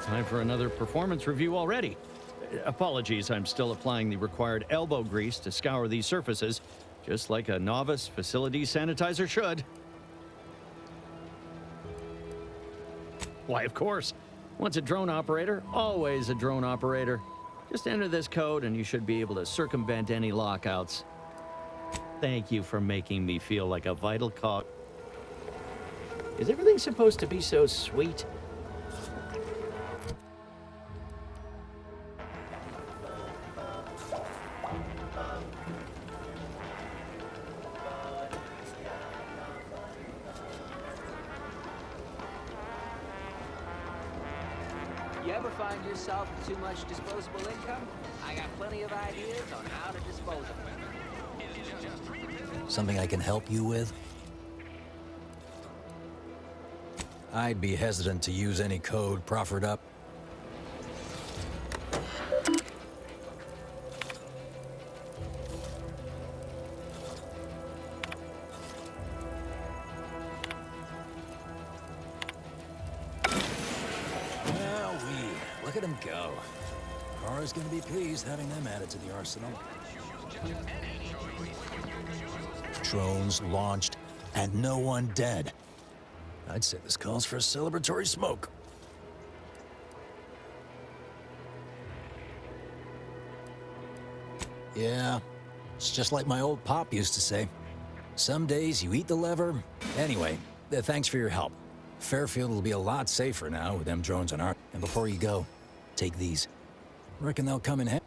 Time for another performance review already. Apologies, I'm still applying the required elbow grease to scour these surfaces, just like a novice facility sanitizer should. Why, of course. Once a drone operator, always a drone operator. Just enter this code and you should be able to circumvent any lockouts. Thank you for making me feel like a vital cog. Is everything supposed to be so sweet? ever find yourself with too much disposable income, I got plenty of ideas on how to dispose of it. Something I can help you with? I'd be hesitant to use any code proffered up. Look at him go. Kara's gonna be pleased having them added to the arsenal. Drones launched, and no one dead. I'd say this calls for a celebratory smoke. Yeah, it's just like my old pop used to say. Some days you eat the lever. Anyway, thanks for your help. Fairfield will be a lot safer now with them drones on our... And before you go, take these. Reckon they'll come in handy.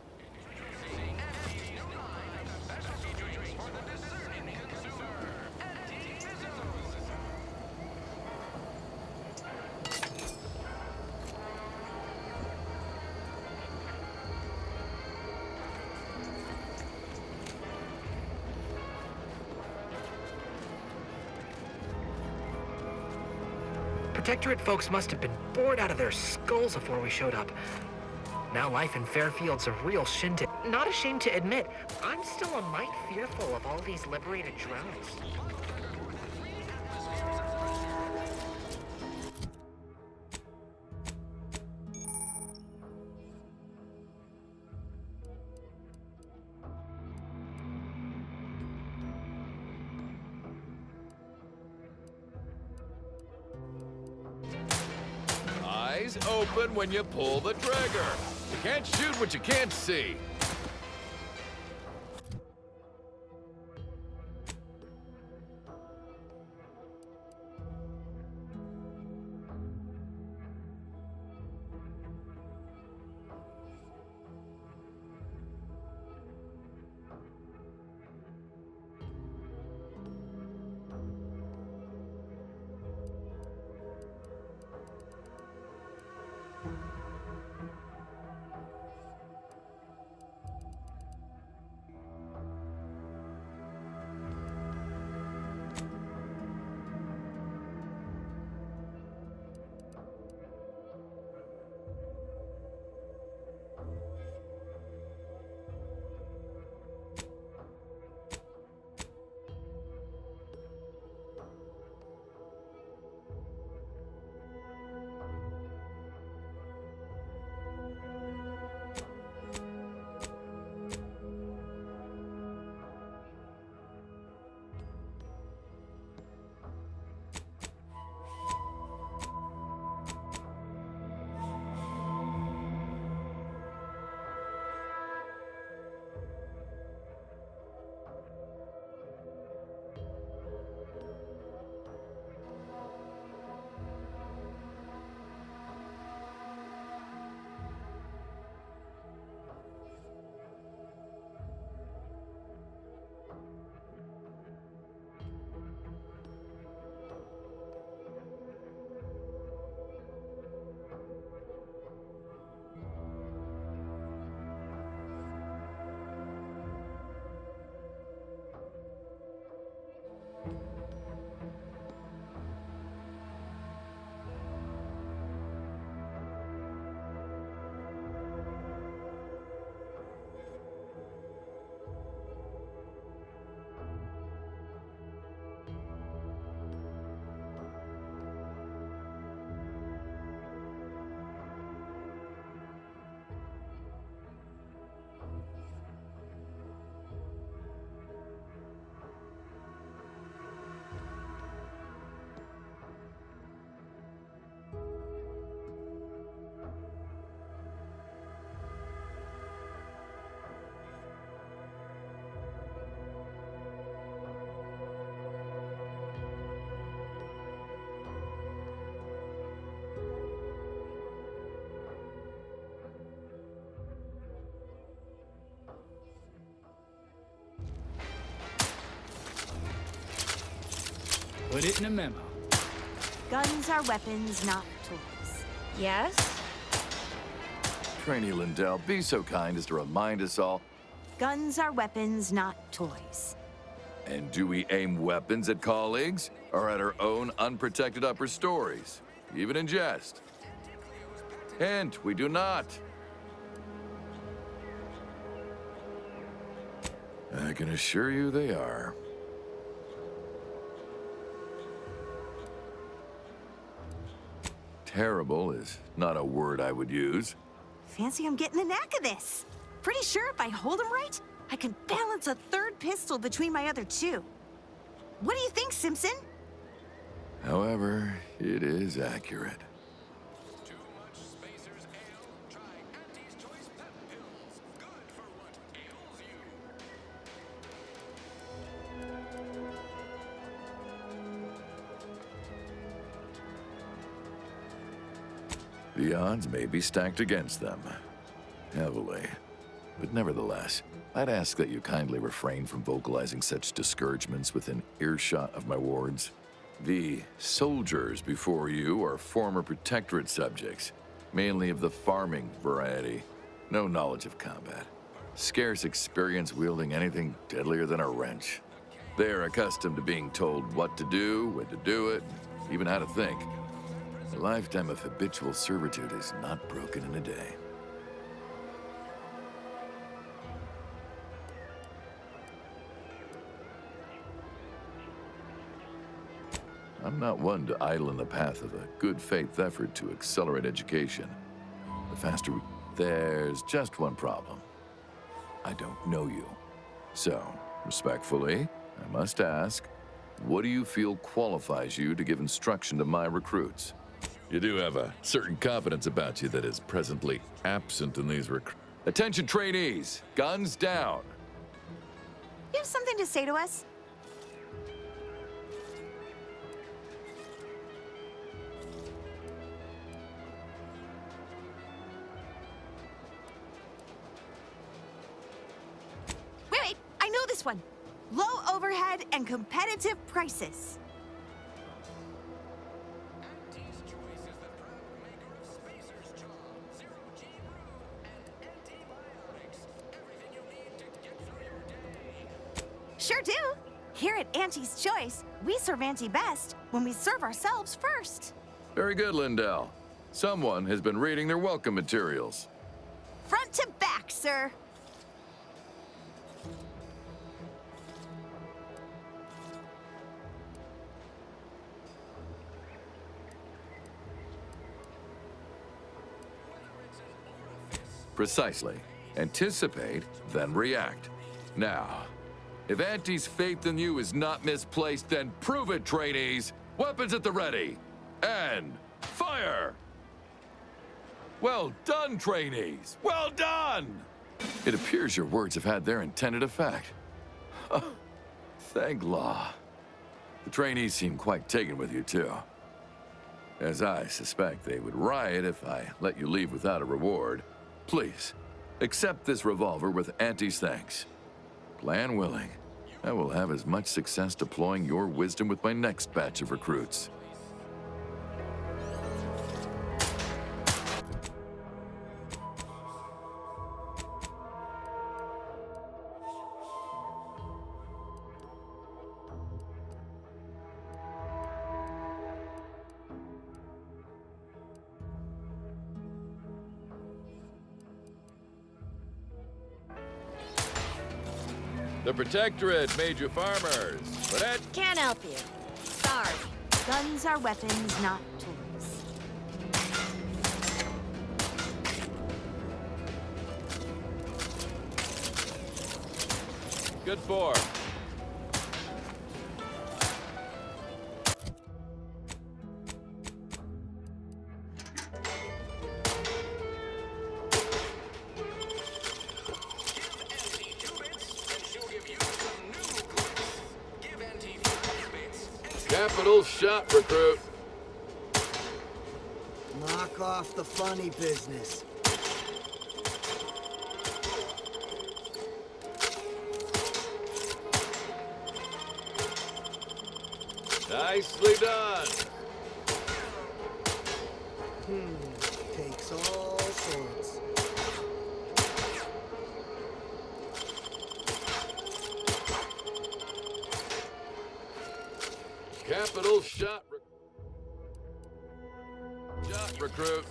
Protectorate folks must have been bored out of their skulls before we showed up. Now life in Fairfield's a real shindig. Not ashamed to admit, I'm still a mite fearful of all these liberated drones. Eyes open when you pull the trigger. You can't shoot what you can't see. Put it in a memo. Guns are weapons, not tools. Yes? Trainee Lindell, be so kind as to remind us all. Guns are weapons, not toys. And do we aim weapons at colleagues or at our own unprotected upper stories, even in jest? Hint, we do not. I can assure you they are. Terrible is not a word I would use. Fancy I'm getting the knack of this. Pretty sure if I hold him right, I can balance a third pistol between my other two. What do you think, Simpson? However, it is accurate. The odds may be stacked against them, heavily. But nevertheless, I'd ask that you kindly refrain from vocalizing such discouragements within earshot of my wards. The soldiers before you are former Protectorate subjects, mainly of the farming variety. No knowledge of combat. Scarce experience wielding anything deadlier than a wrench. They are accustomed to being told what to do, when to do it, even how to think. A lifetime of habitual servitude is not broken in a day. I'm not one to idle in the path of a good faith effort to accelerate education. The faster we... There's just one problem. I don't know you. So, respectfully, I must ask, what do you feel qualifies you to give instruction to my recruits? You do have a certain confidence about you that is presently absent in these Attention trainees, guns down. You have something to say to us? Wait, I know this one. Low overhead and competitive prices. Sure do. Here at Auntie's Choice, we serve Auntie best when we serve ourselves first. Very good, Lindell. Someone has been reading their welcome materials. Front to back, sir. Precisely. Anticipate, then react. Now, if Auntie's faith in you is not misplaced, then prove it, trainees! Weapons at the ready! And fire! Well done, trainees! Well done! It appears your words have had their intended effect. Thank law. The trainees seem quite taken with you, too. As I suspect they would riot if I let you leave without a reward. Please, accept this revolver with Auntie's thanks. Plan willing, I will have as much success deploying your wisdom with my next batch of recruits. The Protectorate made you farmers, but that Can't help you. Sorry. Guns are weapons, not toys. good for. Capital shot, recruit. Knock off the funny business. Nicely done. Takes all sorts. Capital shot recruit.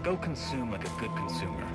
Go consume like a good consumer.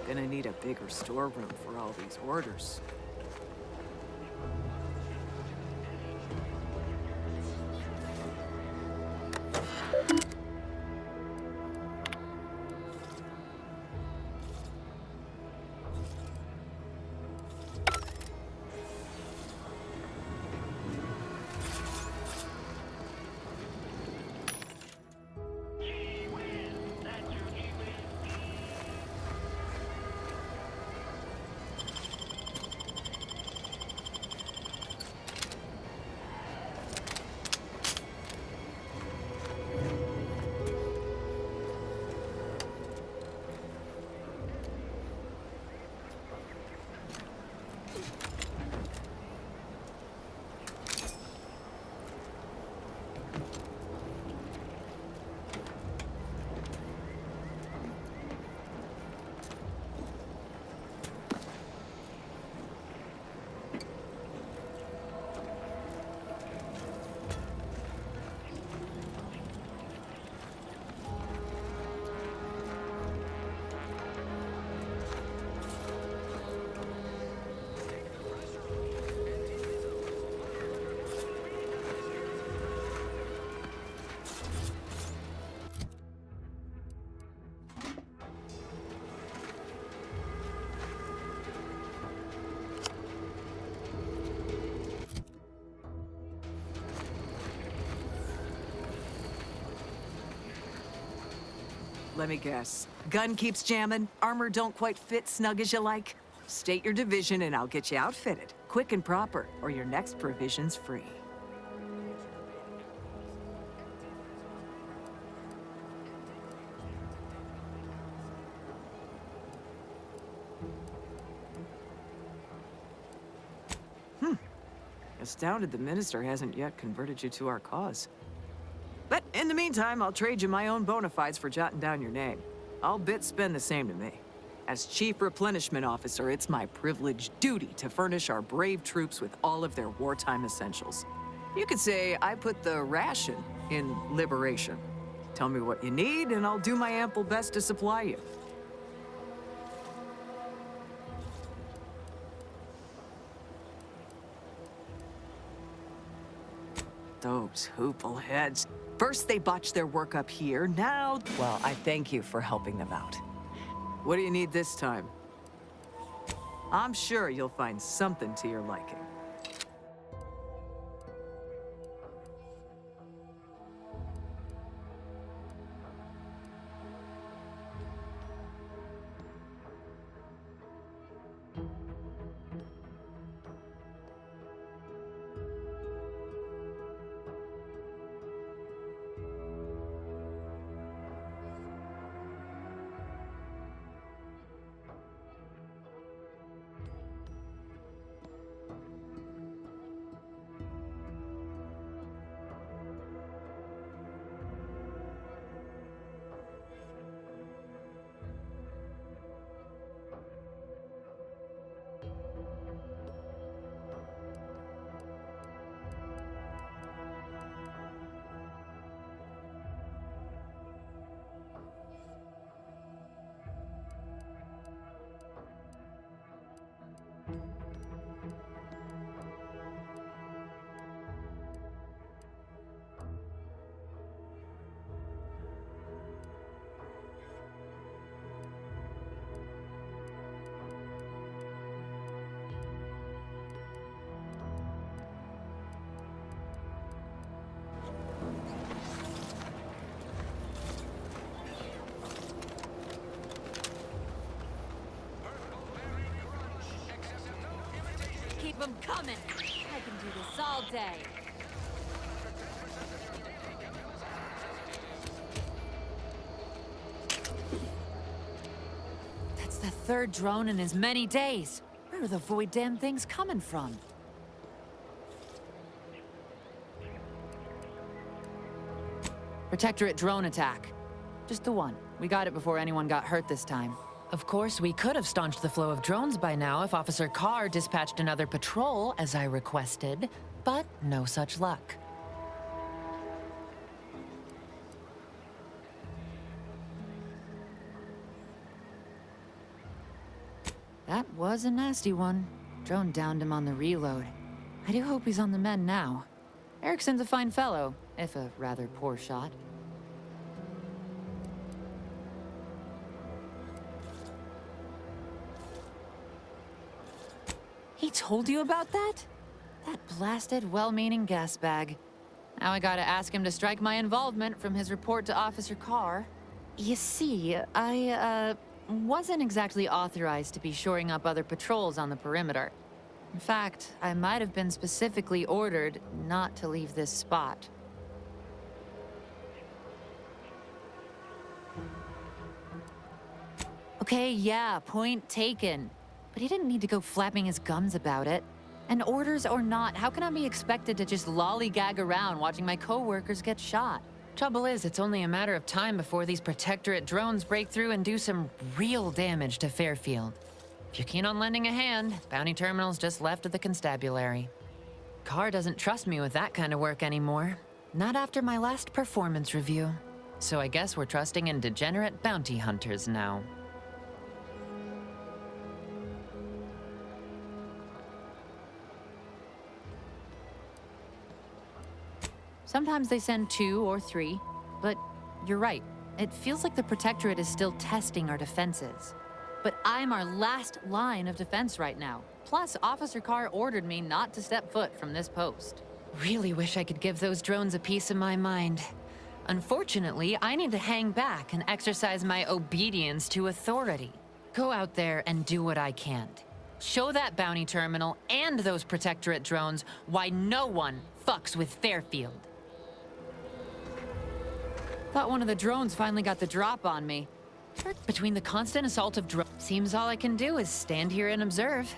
Gonna need a bigger storeroom for all these orders. Let me guess. Gun keeps jamming, armor don't quite fit snug as you like. State your division and I'll get you outfitted. Quick and proper, or your next provision's free. Astounded the minister hasn't yet converted you to our cause. But in the meantime, I'll trade you my own bona fides for jotting down your name. All bits spend the same to me. As Chief Replenishment Officer, it's my privileged duty to furnish our brave troops with all of their wartime essentials. You could say I put the ration in liberation. Tell me what you need, and I'll do my ample best to supply you. Those hoople heads. First they botched their work up here, now... Well, I thank you for helping them out. What do you need this time? I'm sure you'll find something to your liking. keep them coming. I can do this all day. That's the third drone in as many days. Where are the void damn things coming from? Protectorate drone attack. Just the one. We got it before anyone got hurt this time. Of course, we could have staunched the flow of drones by now if Officer Carr dispatched another patrol, as I requested, but no such luck. That was a nasty one. Drone downed him on the reload. I do hope he's on the mend now. Erickson's a fine fellow, if a rather poor shot. He told you about that? That blasted, well-meaning gas bag. Now I gotta ask him to strike my involvement from his report to Officer Carr. You see, I wasn't exactly authorized to be shoring up other patrols on the perimeter. In fact, I might have been specifically ordered not to leave this spot. Okay, yeah, point taken. But he didn't need to go flapping his gums about it. And orders or not, how can I be expected to just lollygag around watching my co-workers get shot? Trouble is, it's only a matter of time before these Protectorate drones break through and do some real damage to Fairfield. If you're keen on lending a hand, Bounty Terminal's just left of the constabulary. Carr doesn't trust me with that kind of work anymore. Not after my last performance review. So I guess we're trusting in degenerate bounty hunters now. Sometimes they send 2 or 3, but you're right. It feels like the Protectorate is still testing our defenses. But I'm our last line of defense right now. Plus, Officer Carr ordered me not to step foot from this post. Really wish I could give those drones a piece of my mind. Unfortunately, I need to hang back and exercise my obedience to authority. Go out there and do what I can. Show that bounty terminal and those Protectorate drones why no one fucks with Fairfield. Thought one of the drones finally got the drop on me. Between the constant assault of drones, seems all I can do is stand here and observe.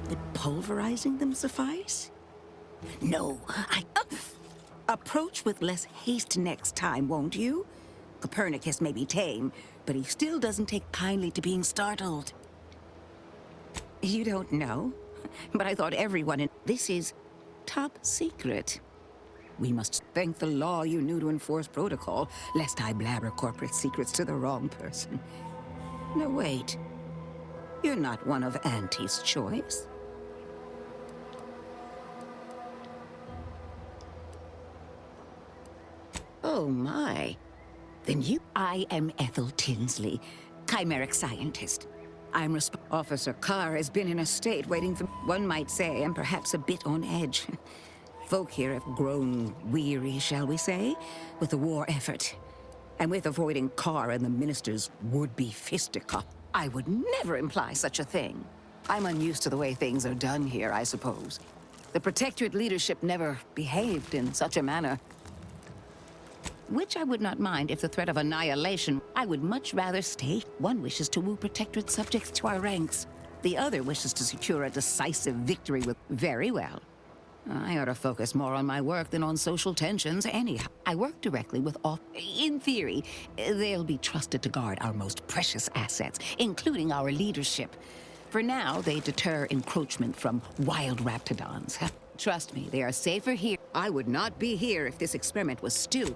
Would pulverizing them suffice? No, Approach with less haste next time, won't you? Copernicus may be tame, but he still doesn't take kindly to being startled. You don't know? But I thought everyone in... This is top secret. We must thank the law you knew to enforce protocol, lest I blabber corporate secrets to the wrong person. No, wait. You're not one of Auntie's choice. Oh, my. Then I am Ethel Tinsley, chimeric scientist. I'm Officer Carr has been in a state waiting for... One might say I'm perhaps a bit on edge. Folk here have grown weary, shall we say, with the war effort. And with avoiding Carr and the minister's would-be fisticuff. I would never imply such a thing. I'm unused to the way things are done here, I suppose. The Protectorate leadership never behaved in such a manner. Which I would not mind if the threat of annihilation. I would much rather stay. One wishes to woo Protectorate subjects to our ranks. The other wishes to secure a decisive victory with... Very well. I ought to focus more on my work than on social tensions anyhow. I work directly with all... In theory, they'll be trusted to guard our most precious assets, including our leadership. For now, they deter encroachment from wild raptidons. Trust me, they are safer here. I would not be here if this experiment was still...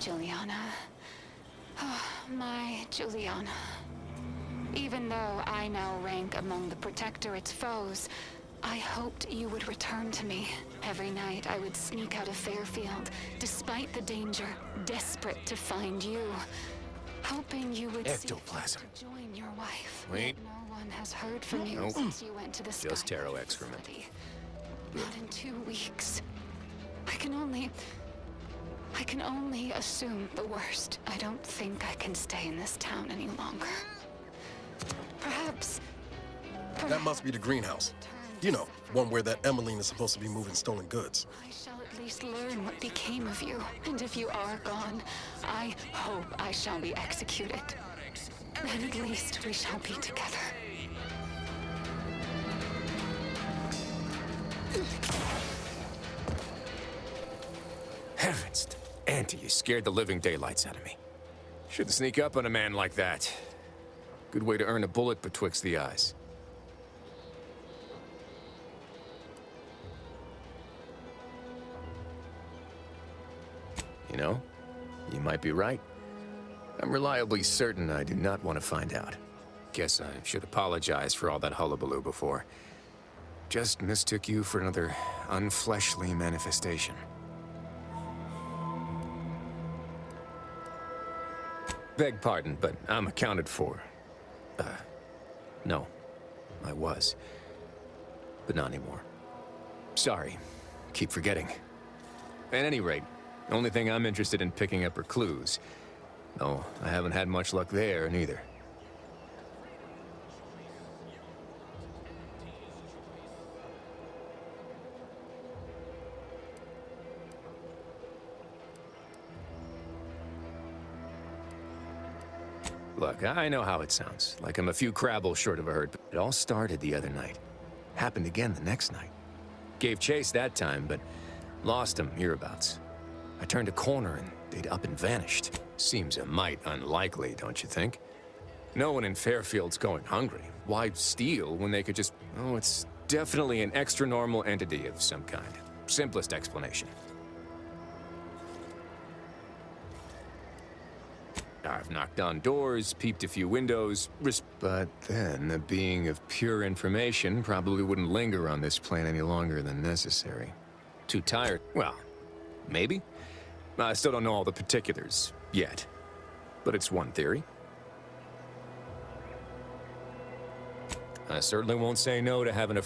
Juliana. Oh, my Juliana. Even though I now rank among the Protectorate's foes, I hoped you would return to me. Every night I would sneak out of Fairfield, despite the danger, desperate to find you. Hoping you would Ectoplasm. To join your wife. Wait. No one has heard from you Nope. since you went to the Just Sky Taro excrement. facility. Not in 2 weeks. I can only assume the worst. I don't think I can stay in this town any longer. Perhaps That must be the greenhouse. You know, one where that Emmeline is supposed to be moving stolen goods. I shall at least learn what became of you. And if you are gone, I hope I shall be executed. Then at least we shall be together. Heavens, Auntie, you scared the living daylights out of me. Shouldn't sneak up on a man like that. Good way to earn a bullet betwixt the eyes. You know, you might be right. I'm reliably certain I do not want to find out. Guess I should apologize for all that hullabaloo before. Just mistook you for another unfleshly manifestation. Beg pardon, but I'm accounted for. No. I was. But not anymore. Sorry. Keep forgetting. At any rate, the only thing I'm interested in picking up are clues. No, I haven't had much luck there, neither. Look, I know how it sounds, like I'm a few crabbles short of a herd, but it all started the other night. Happened again the next night. Gave chase that time, but lost them hereabouts. I turned a corner and they'd up and vanished. Seems a mite unlikely, don't you think? No one in Fairfield's going hungry. Why steal when they could just... Oh, it's definitely an extra-normal entity of some kind. Simplest explanation. I've knocked on doors, peeped a few windows, but then a being of pure information probably wouldn't linger on this plane any longer than necessary. Too tired. Well, maybe. I still don't know all the particulars yet, but it's one theory. I certainly won't say no to having a...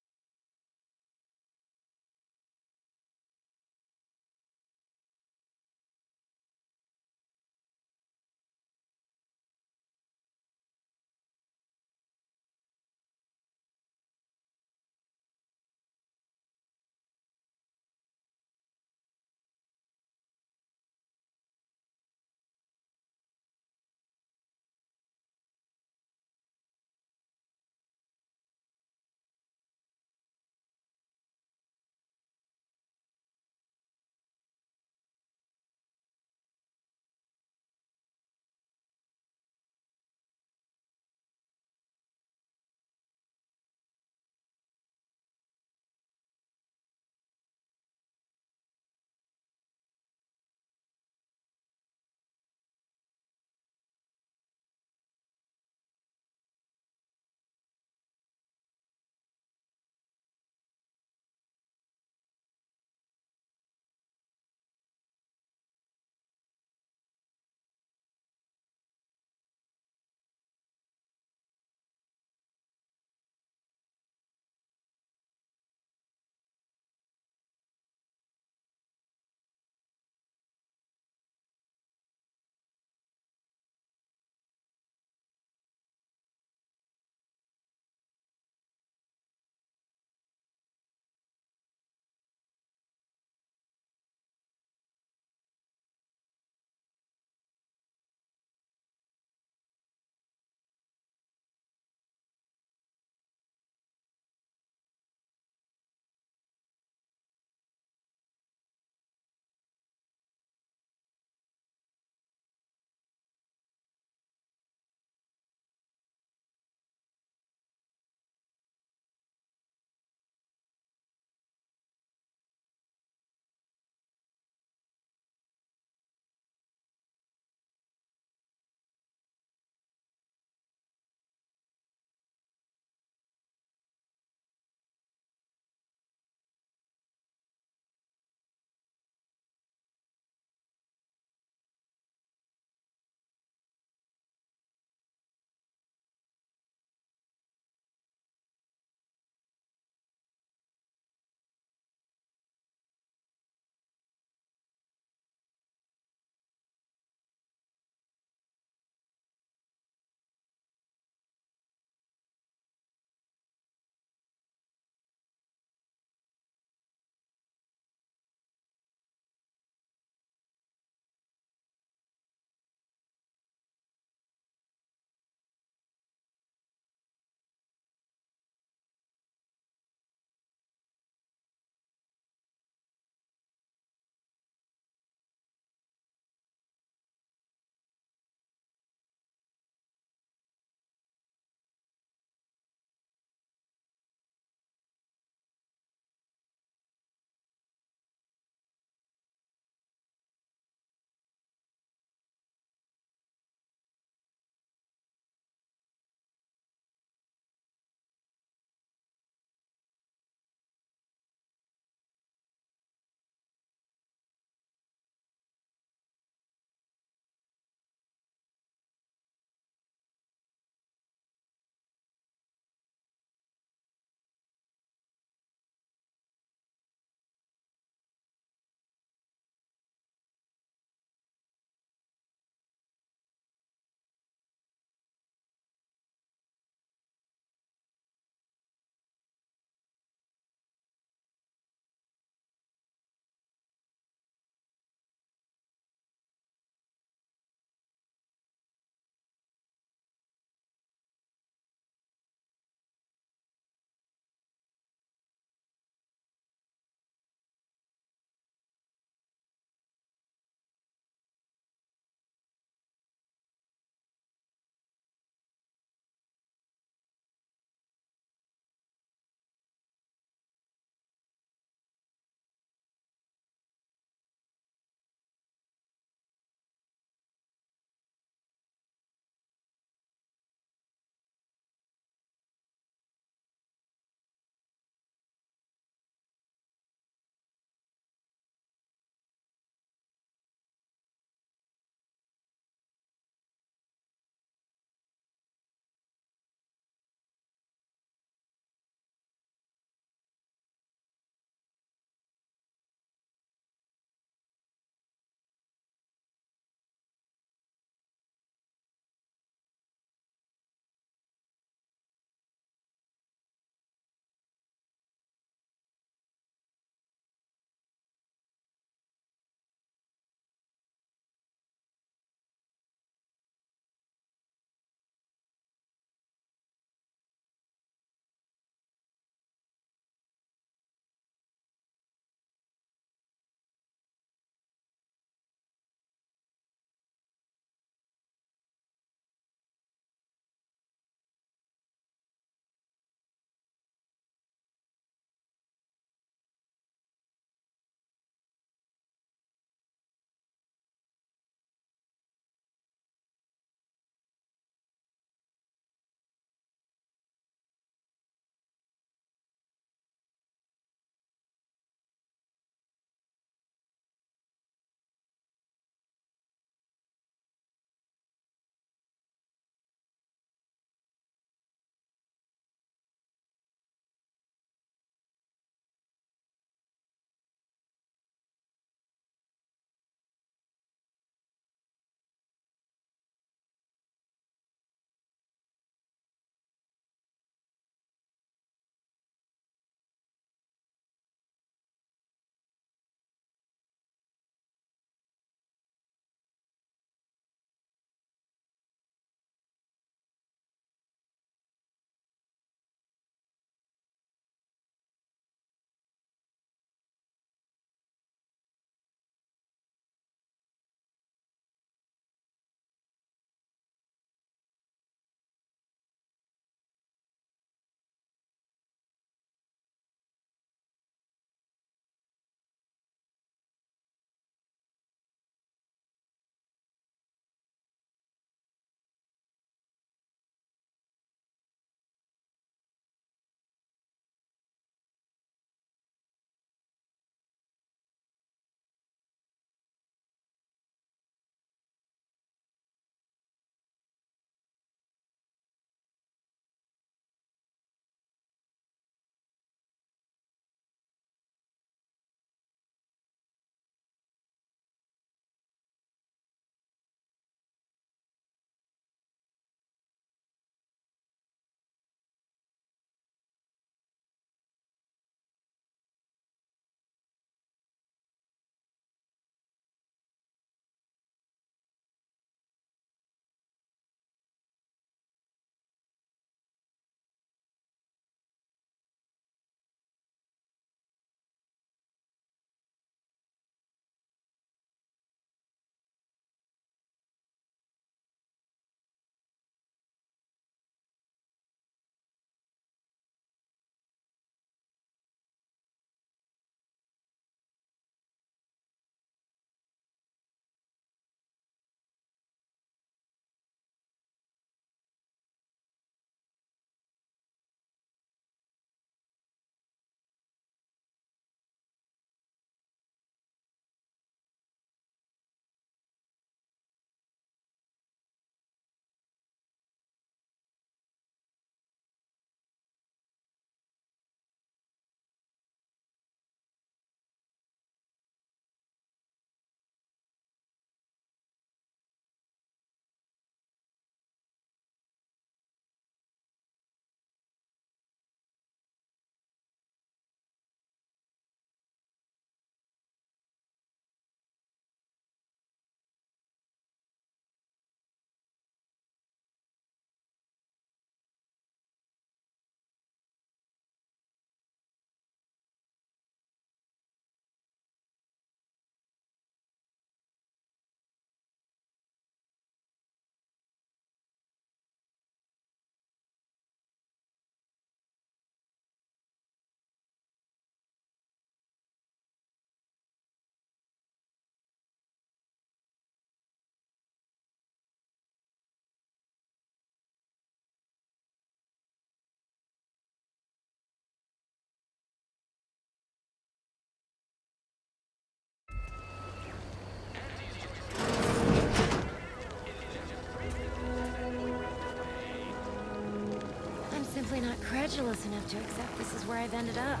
simply not credulous enough to accept this is where I've ended up.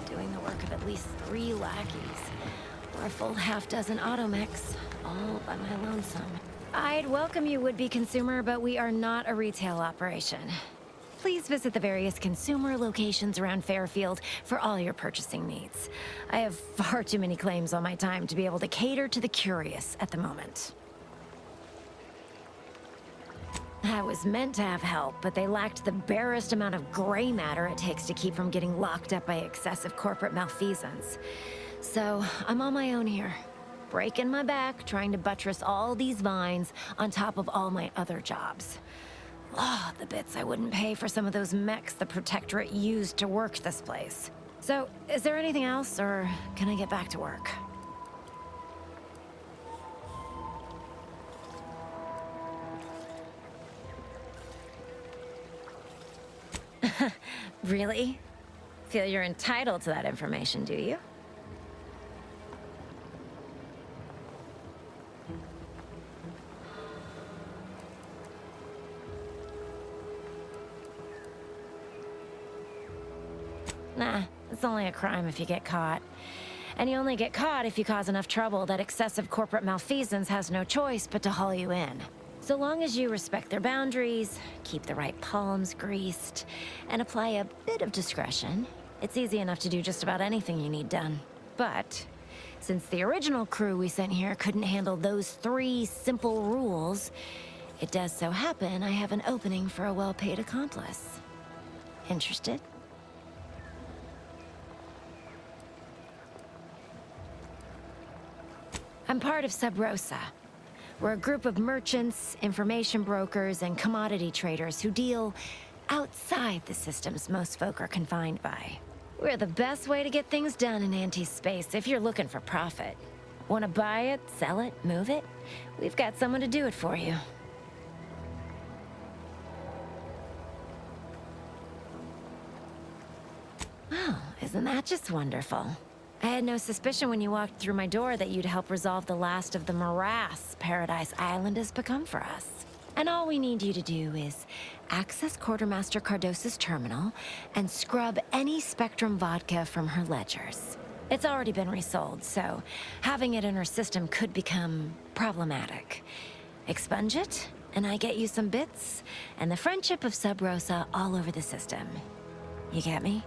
Doing the work of at least 3 lackeys. Or a full half-dozen automechs, all by my lonesome. I'd welcome you, would-be consumer, but we are not a retail operation. Please visit the various consumer locations around Fairfield for all your purchasing needs. I have far too many claims on my time to be able to cater to the curious at the moment. I was meant to have help, but they lacked the barest amount of gray matter it takes to keep from getting locked up by excessive corporate malfeasance. So, I'm on my own here, breaking my back, trying to buttress all these vines on top of all my other jobs. Oh, the bits I wouldn't pay for some of those mechs the Protectorate used to work this place. So, is there anything else, or can I get back to work? Really? Feel you're entitled to that information, do you? Nah, it's only a crime if you get caught. And you only get caught if you cause enough trouble that excessive corporate malfeasance has no choice but to haul you in. So long as you respect their boundaries, keep the right palms greased, and apply a bit of discretion, it's easy enough to do just about anything you need done. But since the original crew we sent here couldn't handle those 3 simple rules, it does so happen I have an opening for a well-paid accomplice. Interested? I'm part of Sub Rosa. We're a group of merchants, information brokers, and commodity traders who deal outside the systems most folk are confined by. We're the best way to get things done in anti-space if you're looking for profit. Want to buy it, sell it, move it? We've got someone to do it for you. Oh, isn't that just wonderful? I had no suspicion when you walked through my door that you'd help resolve the last of the morass Paradise Island has become for us. And all we need you to do is access Quartermaster Cardos's terminal and scrub any Spectrum vodka from her ledgers. It's already been resold, so having it in her system could become problematic. Expunge it, and I get you some bits, and the friendship of Sub Rosa all over the system. You get me?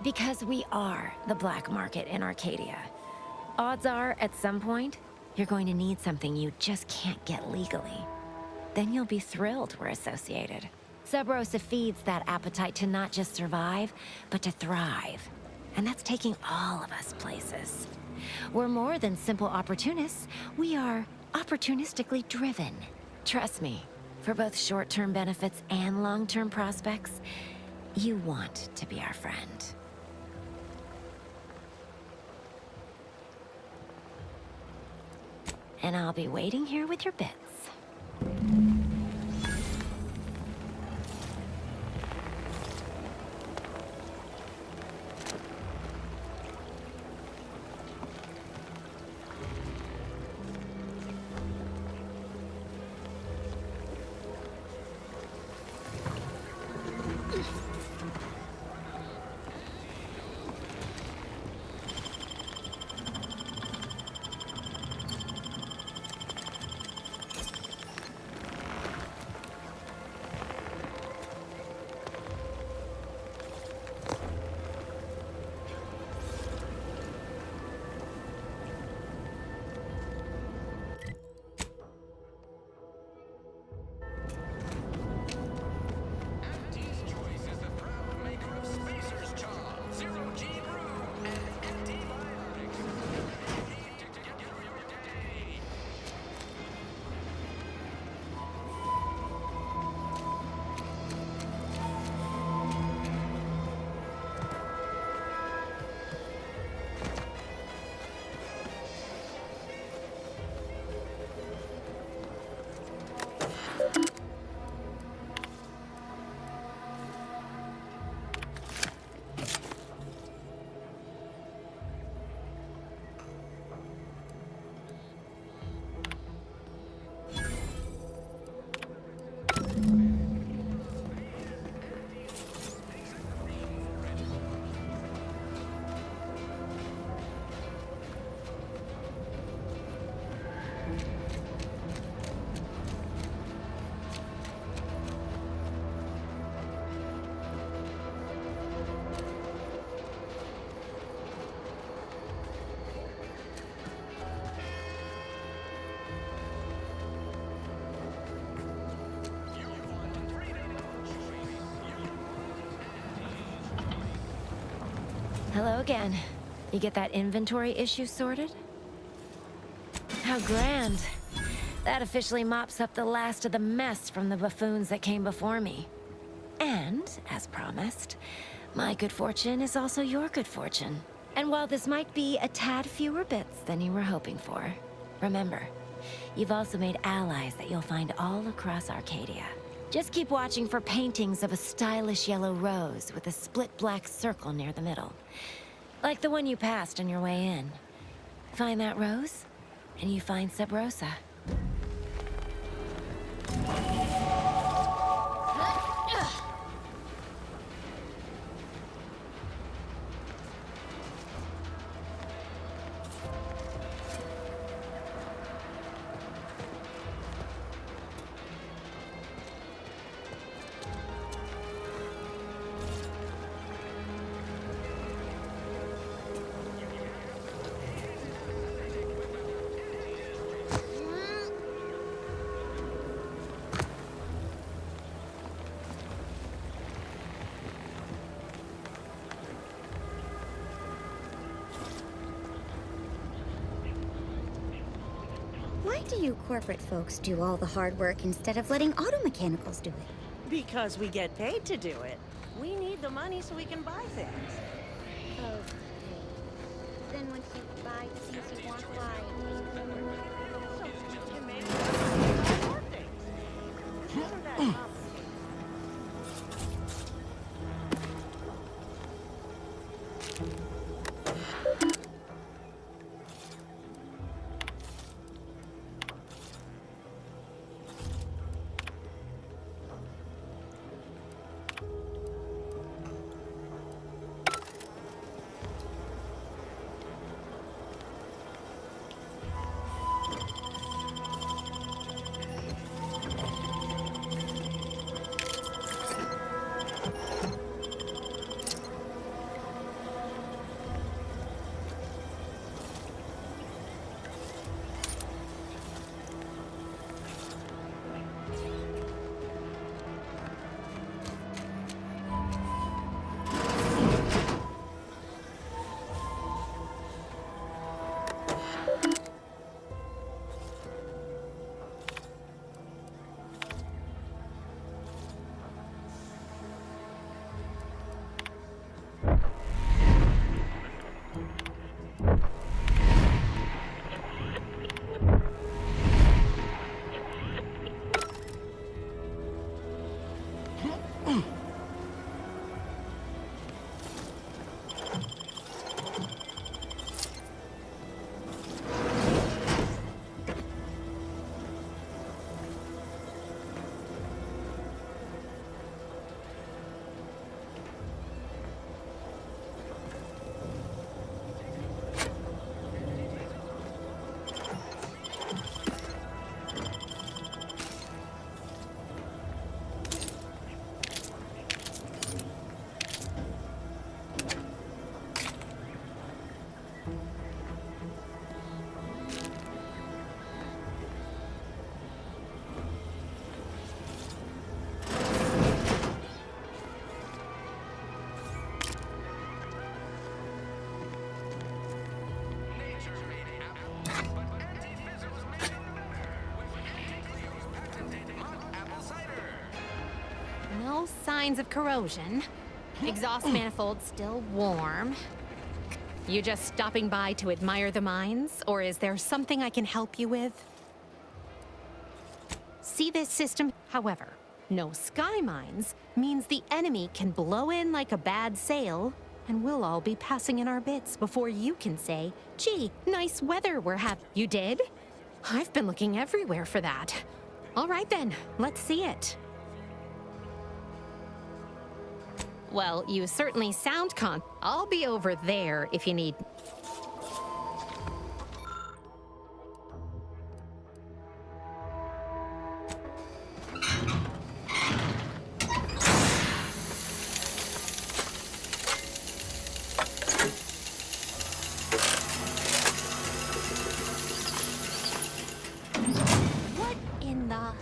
Because we are the black market in Arcadia. Odds are, at some point, you're going to need something you just can't get legally. Then you'll be thrilled we're associated. Sub Rosa feeds that appetite to not just survive, but to thrive. And that's taking all of us places. We're more than simple opportunists. We are opportunistically driven. Trust me, for both short-term benefits and long-term prospects, you want to be our friend. And I'll be waiting here with your bits. Hello again. You get that inventory issue sorted? How grand. That officially mops up the last of the mess from the buffoons that came before me. And, as promised, my good fortune is also your good fortune. And while this might be a tad fewer bits than you were hoping for, remember, you've also made allies that you'll find all across Arcadia. Just keep watching for paintings of a stylish yellow rose with a split black circle near the middle. Like the one you passed on your way in. Find that rose, and you find Sub Rosa. Why do you corporate folks do all the hard work instead of letting auto mechanicals do it? Because we get paid to do it. We need the money so we can buy things. Okay. Then once you buy the things you want, why? So you may buy more things. Isn't that complicated? No signs of corrosion. Exhaust manifold still warm. You just stopping by to admire the mines, or is there something I can help you with? See this system? However, no sky mines means the enemy can blow in like a bad sail, and we'll all be passing in our bits before you can say, gee, nice weather we're having. You did? I've been looking everywhere for that. All right then, let's see it. Well, you certainly sound I'll be over there if you need. What in the...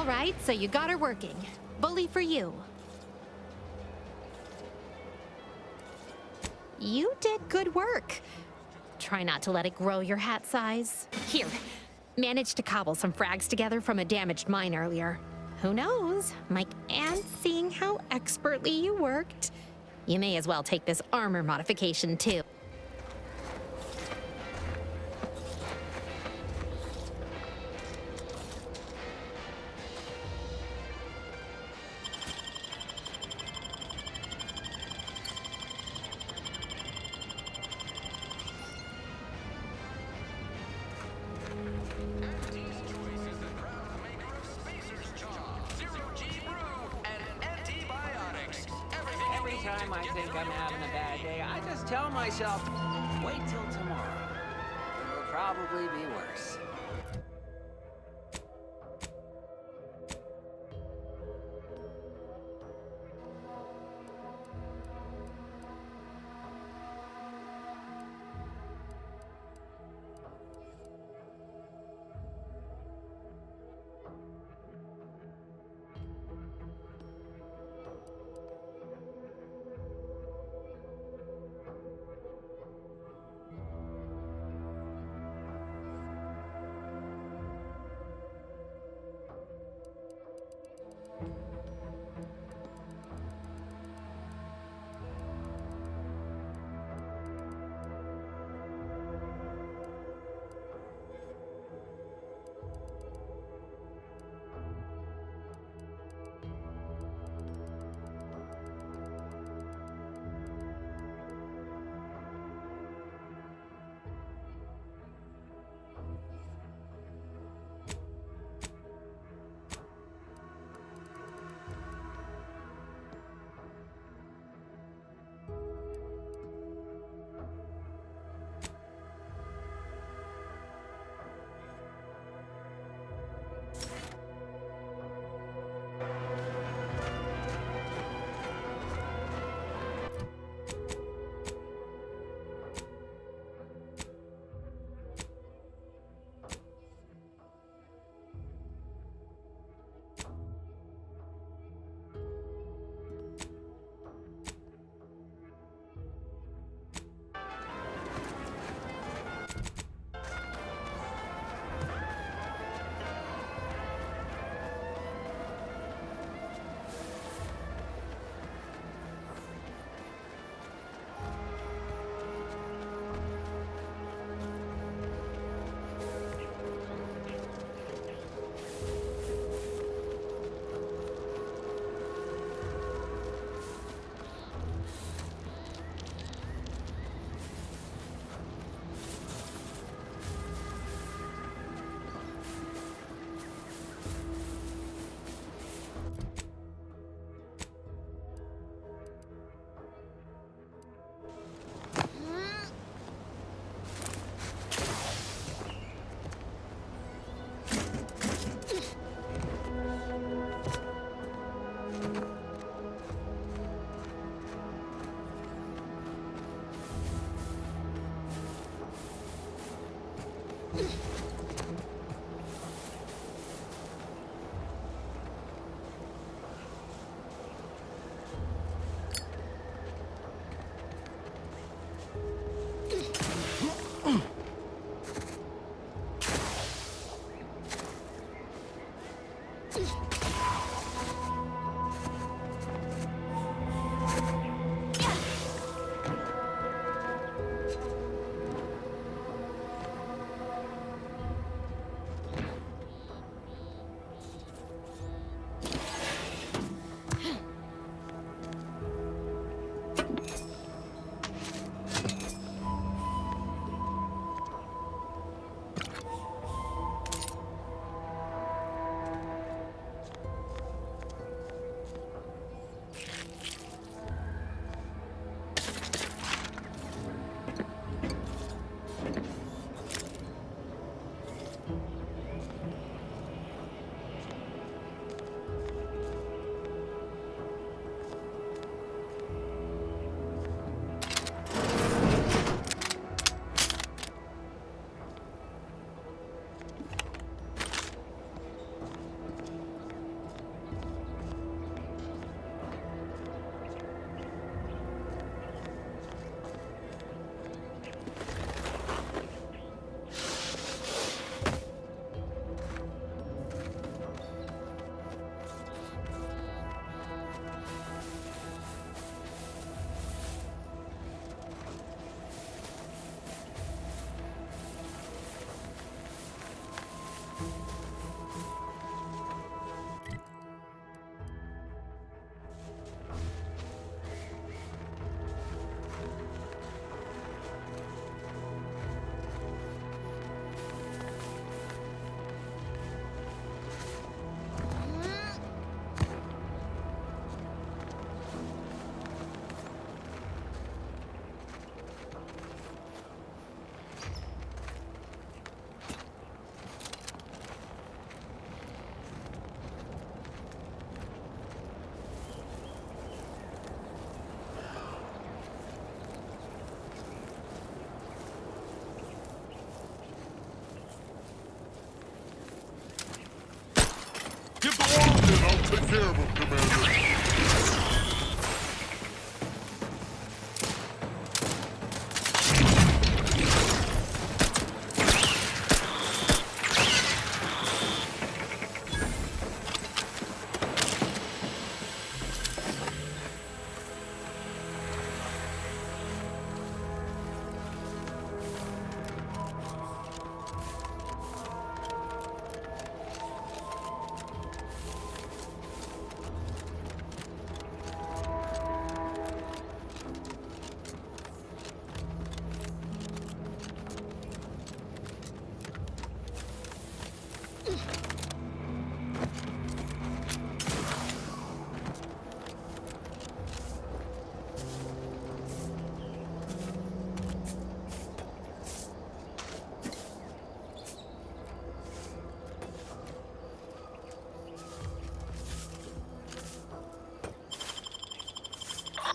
All right, so you got her working. Bully for you. You did good work. Try not to let it grow your hat size. Here, managed to cobble some frags together from a damaged mine earlier. Who knows? Mike, and seeing how expertly you worked, you may as well take this armor modification too. Every time I think I'm having a bad day, I just tell myself, wait till tomorrow. It'll probably be worse.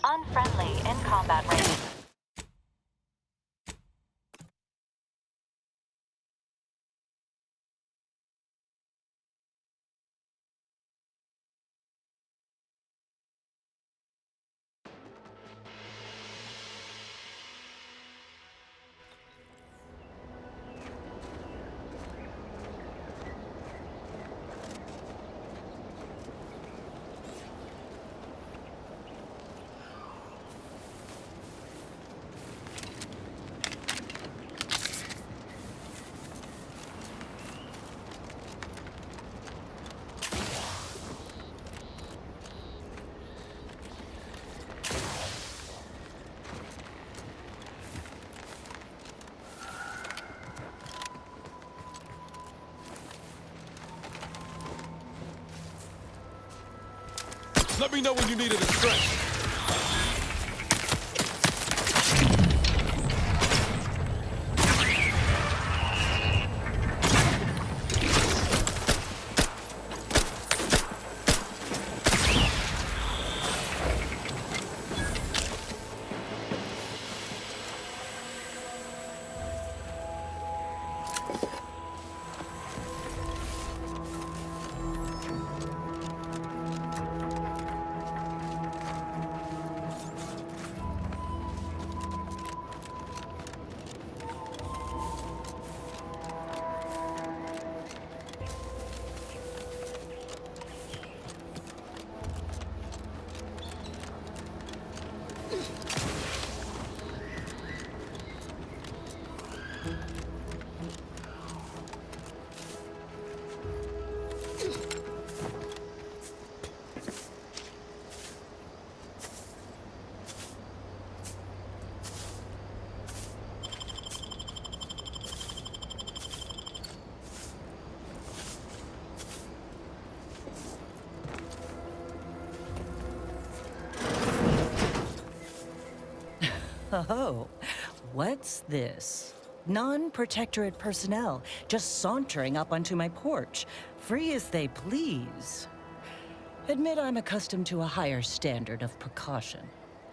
Unfriendly in combat range. Let me know when you need it to stretch. Oh, what's this? Non-protectorate personnel just sauntering up onto my porch, free as they please. Admit I'm accustomed to a higher standard of precaution.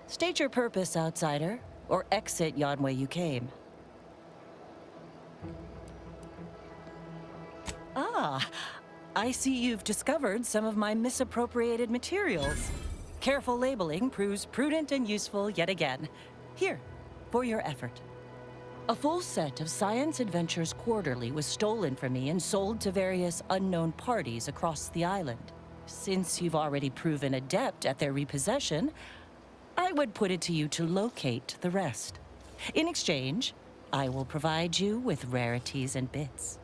State your purpose, outsider, or exit yon way you came. Ah, I see you've discovered some of my misappropriated materials. Careful labeling proves prudent and useful yet again. Here, for your effort. A full set of Science Adventures Quarterly was stolen from me and sold to various unknown parties across the island. Since you've already proven adept at their repossession, I would put it to you to locate the rest. In exchange, I will provide you with rarities and bits.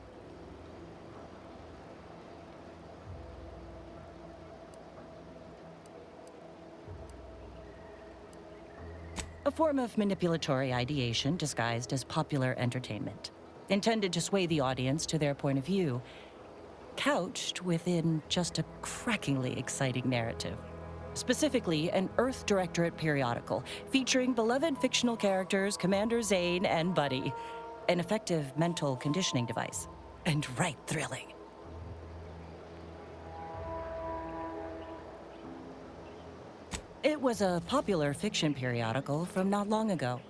A form of manipulatory ideation disguised as popular entertainment, intended to sway the audience to their point of view, couched within just a crackingly exciting narrative. Specifically, an Earth Directorate periodical featuring beloved fictional characters Commander Zane and Buddy. An effective mental conditioning device. And right thrilling. It was a popular fiction periodical from not long ago.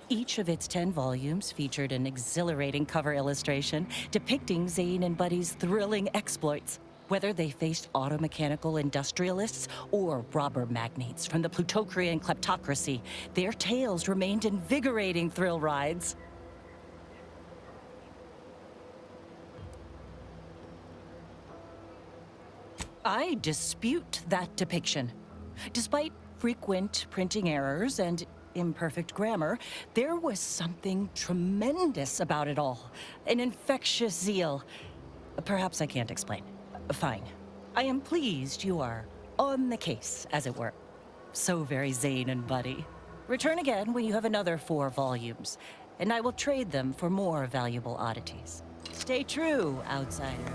Each of its 10 volumes featured an exhilarating cover illustration depicting Zane and Buddy's thrilling exploits. Whether they faced automechanical industrialists or robber magnates from the Plutocrian kleptocracy, their tales remained invigorating thrill rides. I dispute that depiction. Despite frequent printing errors and imperfect grammar, there was something tremendous about it all. An infectious zeal. Perhaps I can't explain. Fine. I am pleased you are on the case, as it were. So very Zane and Buddy. Return again when you have another 4 volumes, and I will trade them for more valuable oddities. Stay true, outsider.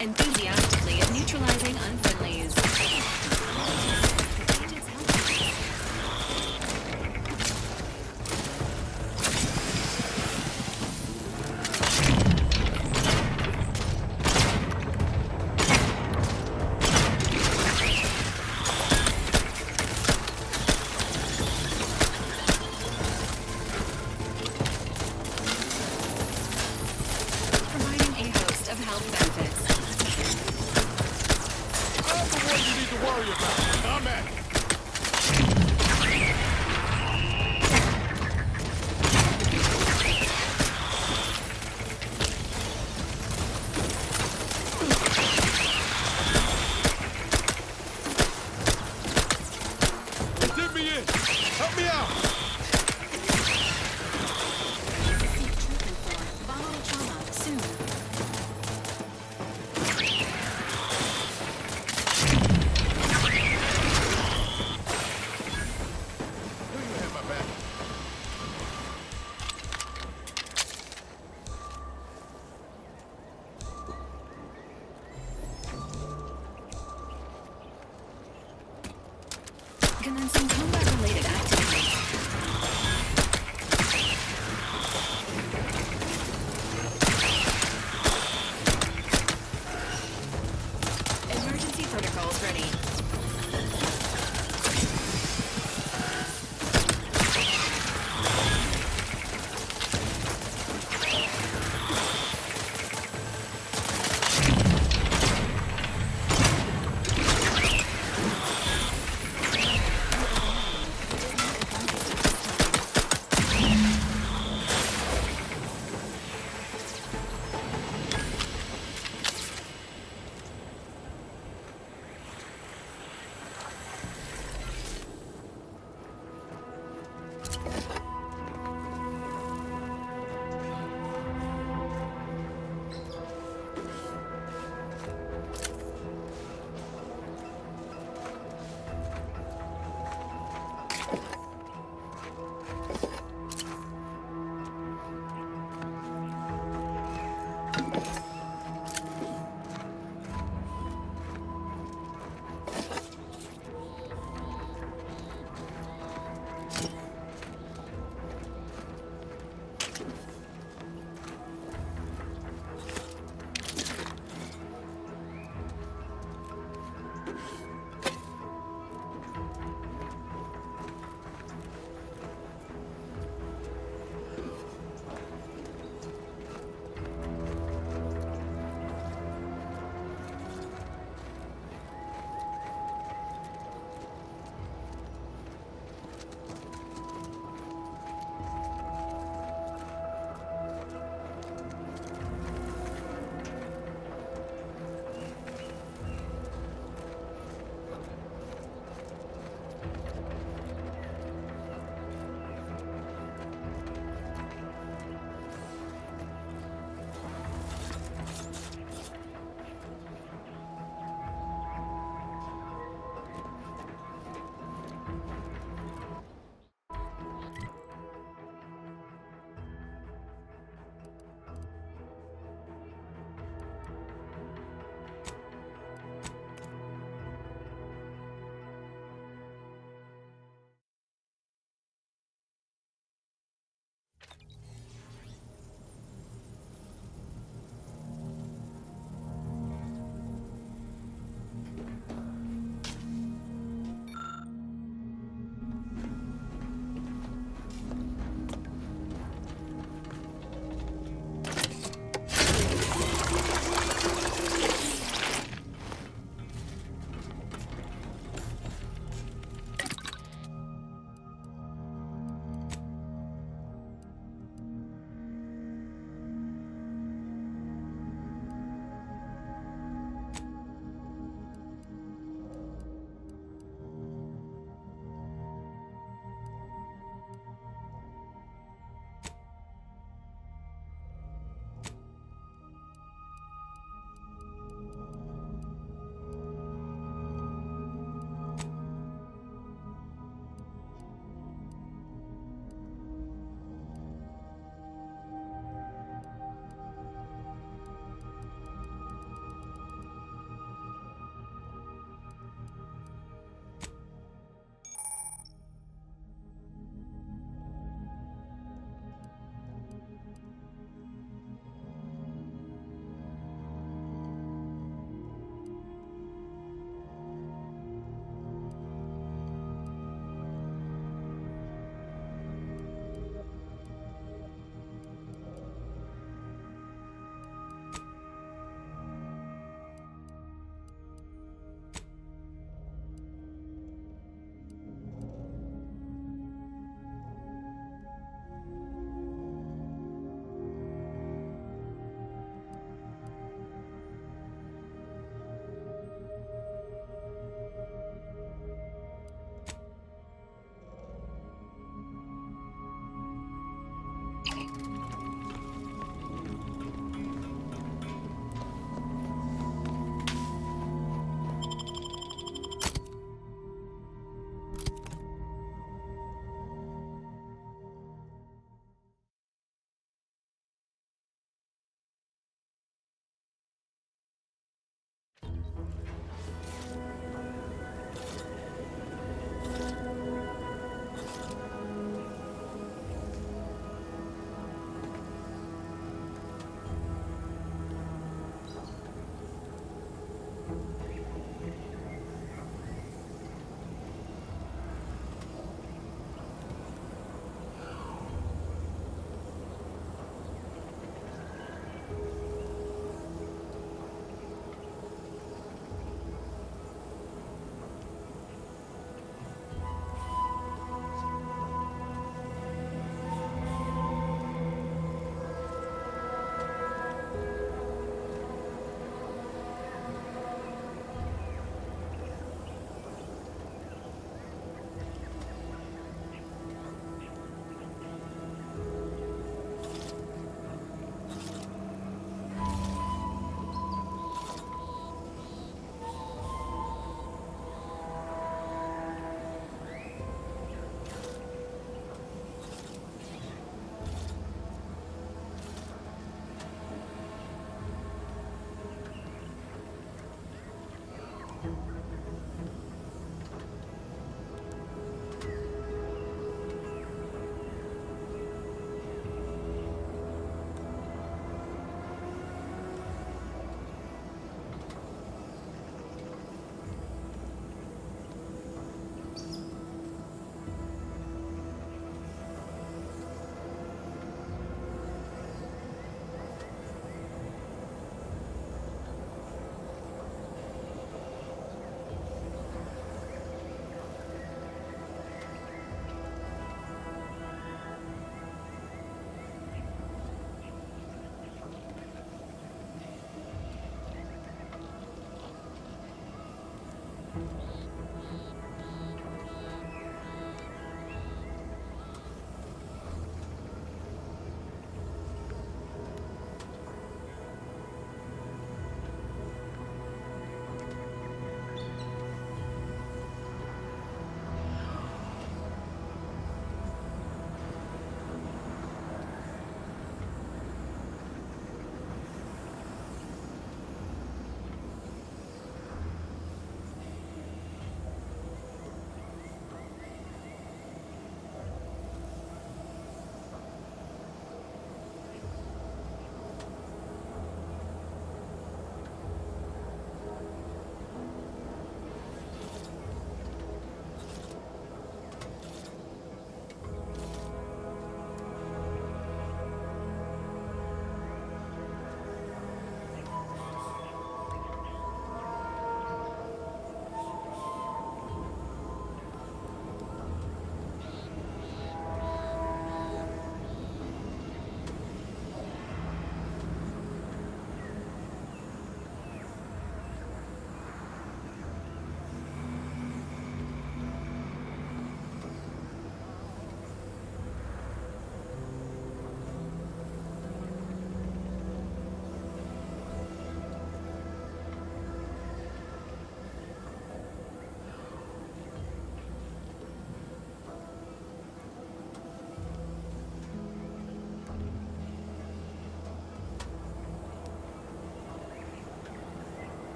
Enthusiastically neutralizing unfriendlies. Providing a host of health benefits.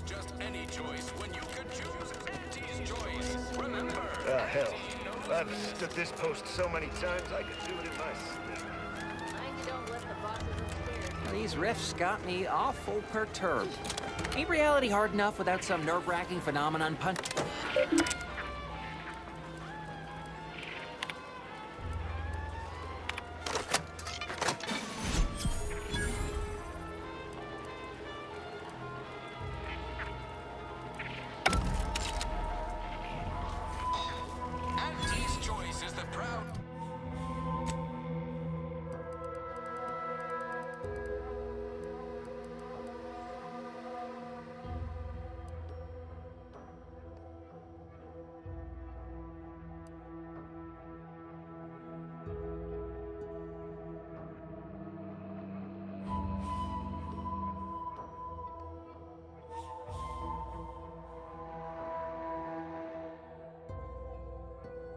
just any choice when you could choose Auntie's choice. Remember? Ah, hell. I've stood this post so many times I could do it in my sleep. These riffs got me awful perturbed. Ain't reality hard enough without some nerve-wracking phenomenon punch? Auntie's choice is the proud...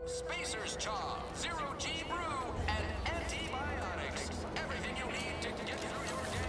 Spacer's Chaw, Zero G Brew, and antibiotics. Everything you need to get through your day.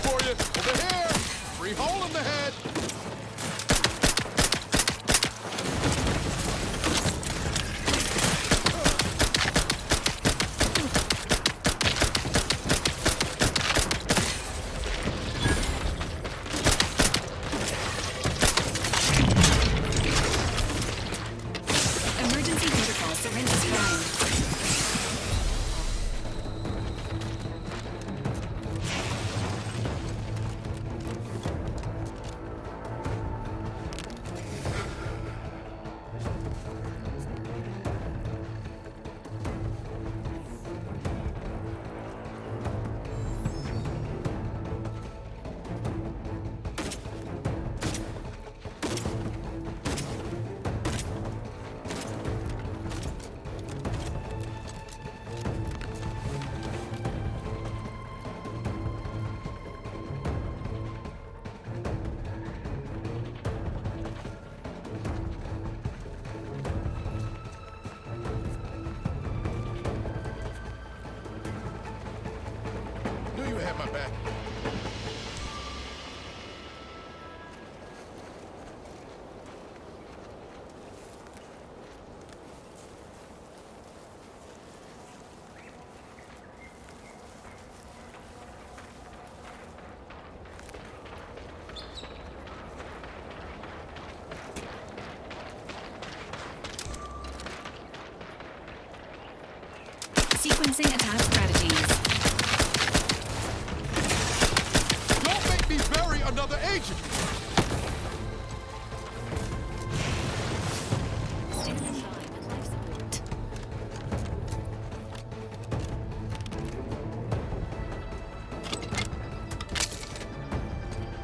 for you. Over here. Free hole in the head. Emergency protocol syringes prime. Knew you had my back. Sequencing attack strategies. Don't make me bury another agent. Standing by with life support.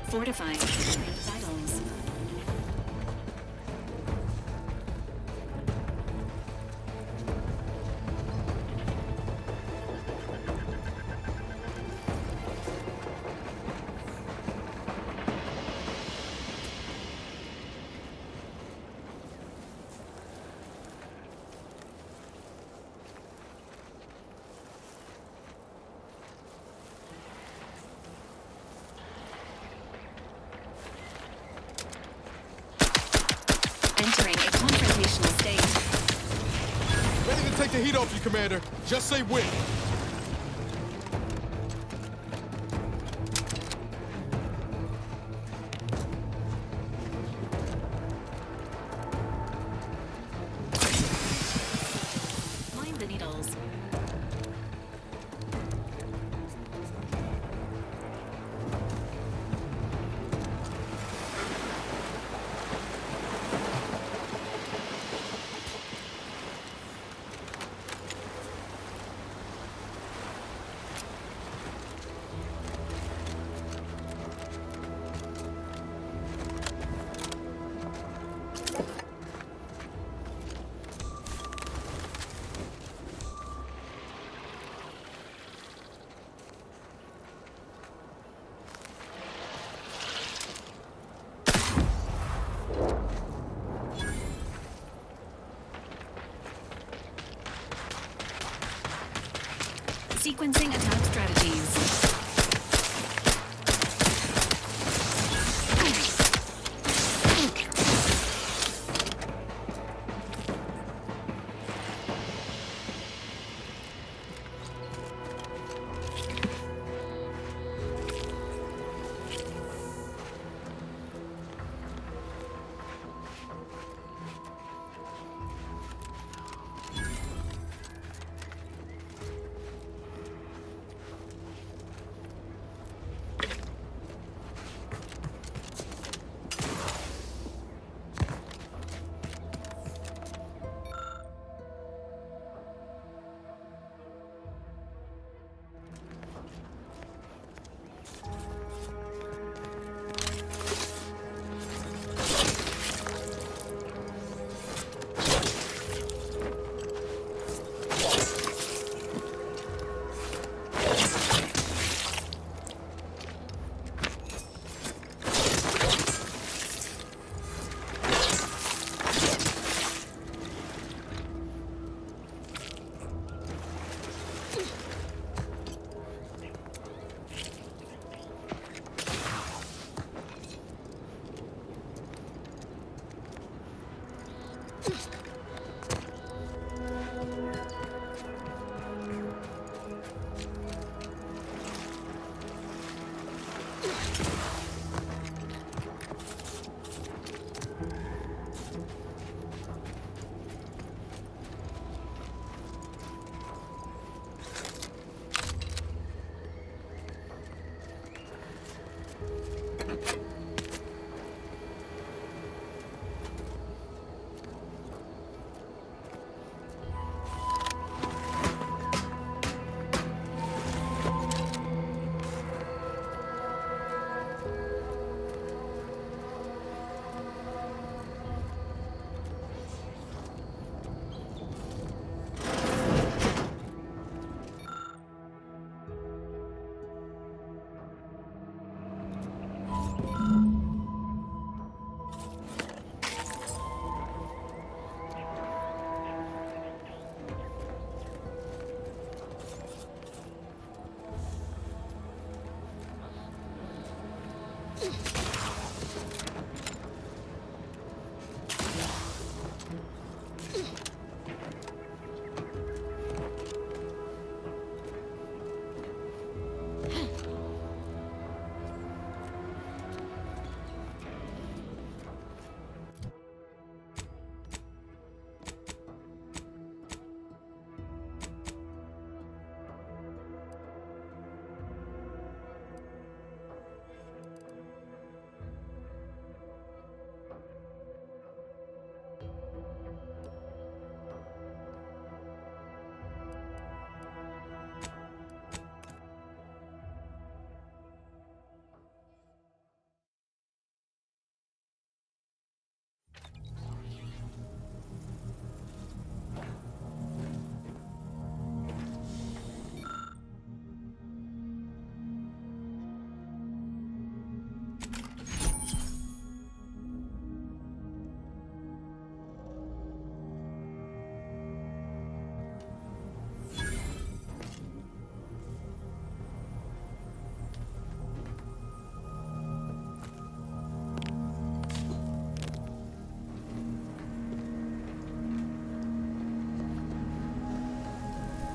Fortifying vitals. Entering a confrontational state. Ready to take the heat off you, Commander. Just say when. Mind the needles. Sequencing attack strategies.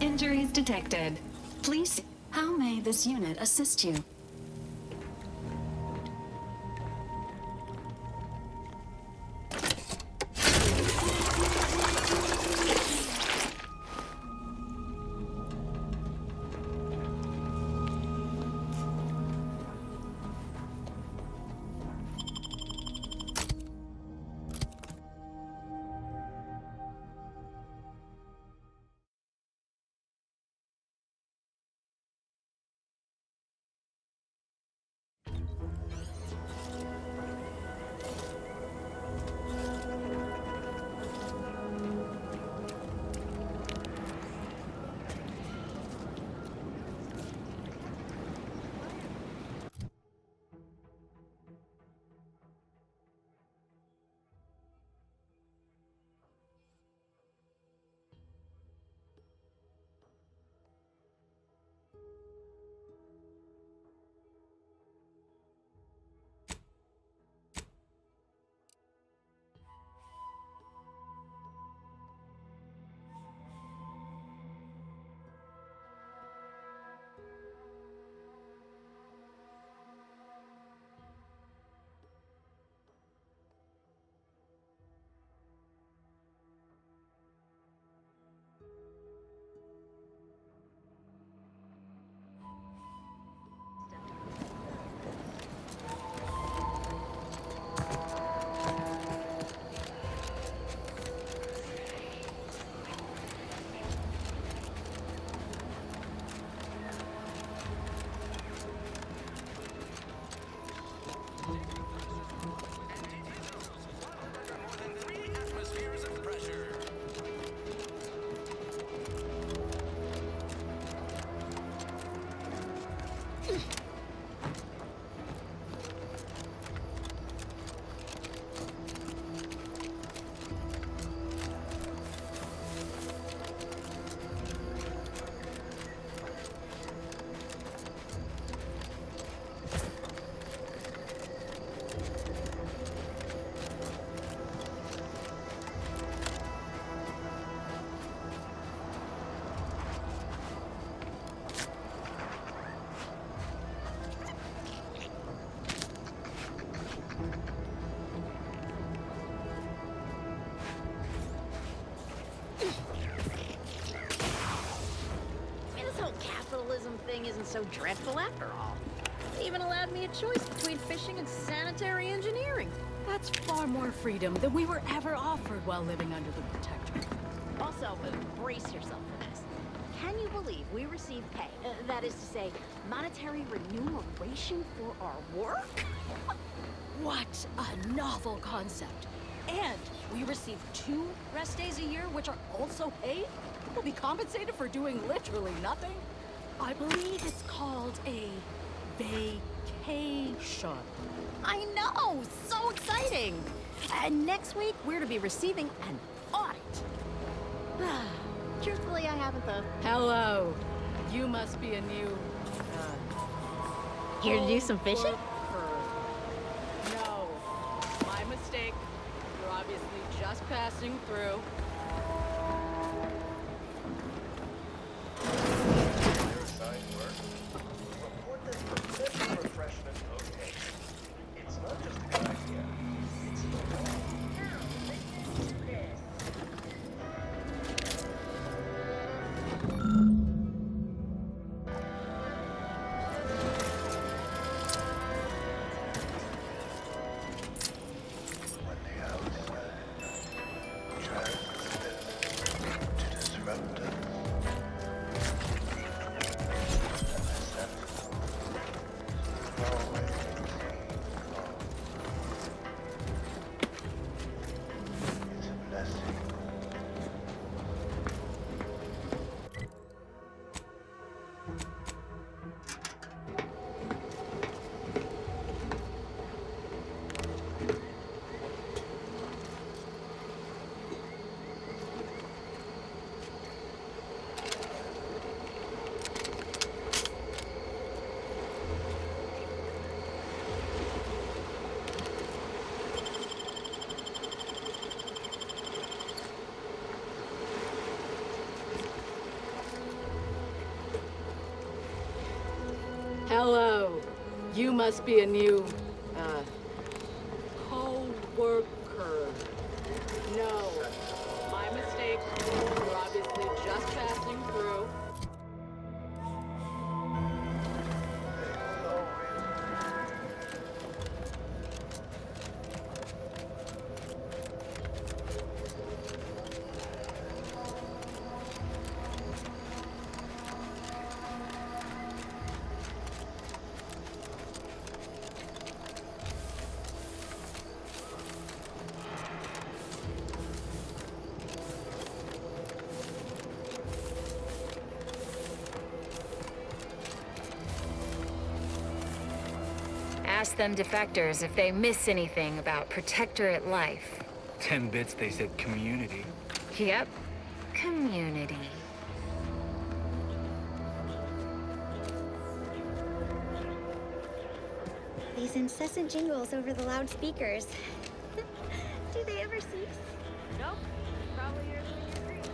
Injuries detected. Please, how may this unit assist you? Thing isn't so dreadful after all. They even allowed me a choice between fishing and sanitary engineering. That's far more freedom than we were ever offered while living under the Protectorate. Also, brace yourself for this. Can you believe we receive pay? That is to say, monetary remuneration for our work? What a novel concept. And we receive 2 rest days a year, which are also paid? We'll be compensated for doing literally nothing? I believe it's called a vacation. I know! So exciting! And next week, we're to be receiving an audit. Truthfully, I haven't though. Hello. You must be a new, Here to do some fishing? No. My mistake. You're obviously just passing through. You must be a new, co-worker. No, my mistake. You're obviously just passing through. Ask them defectors if they miss anything about Protectorate life. 10 bits, they said community. Yep, community. These incessant jingles over the loudspeakers. Do they ever cease? Nope. Probably yours when you agree.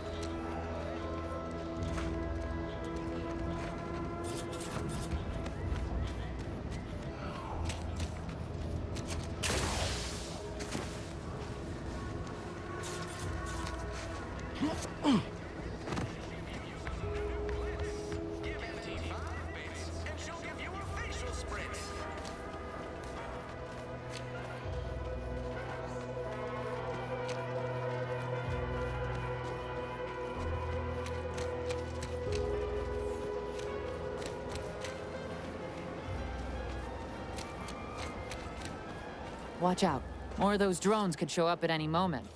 Watch out. More of those drones could show up at any moment.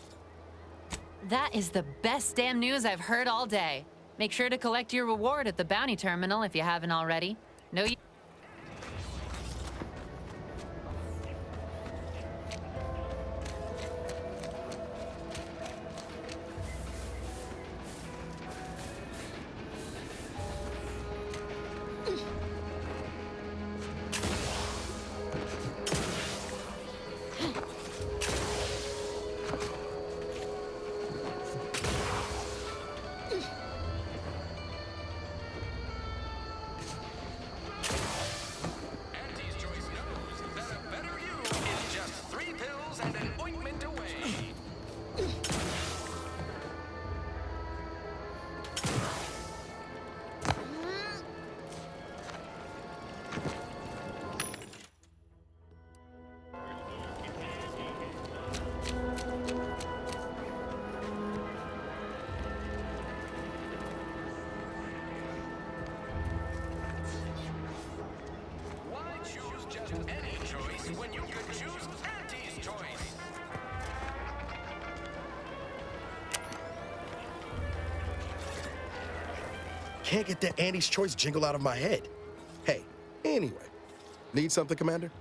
That is the best damn news I've heard all day. Make sure to collect your reward at the bounty terminal if you haven't already. No, you... Can't get that Andy's Choice jingle out of my head. Hey, anyway. Need something, Commander?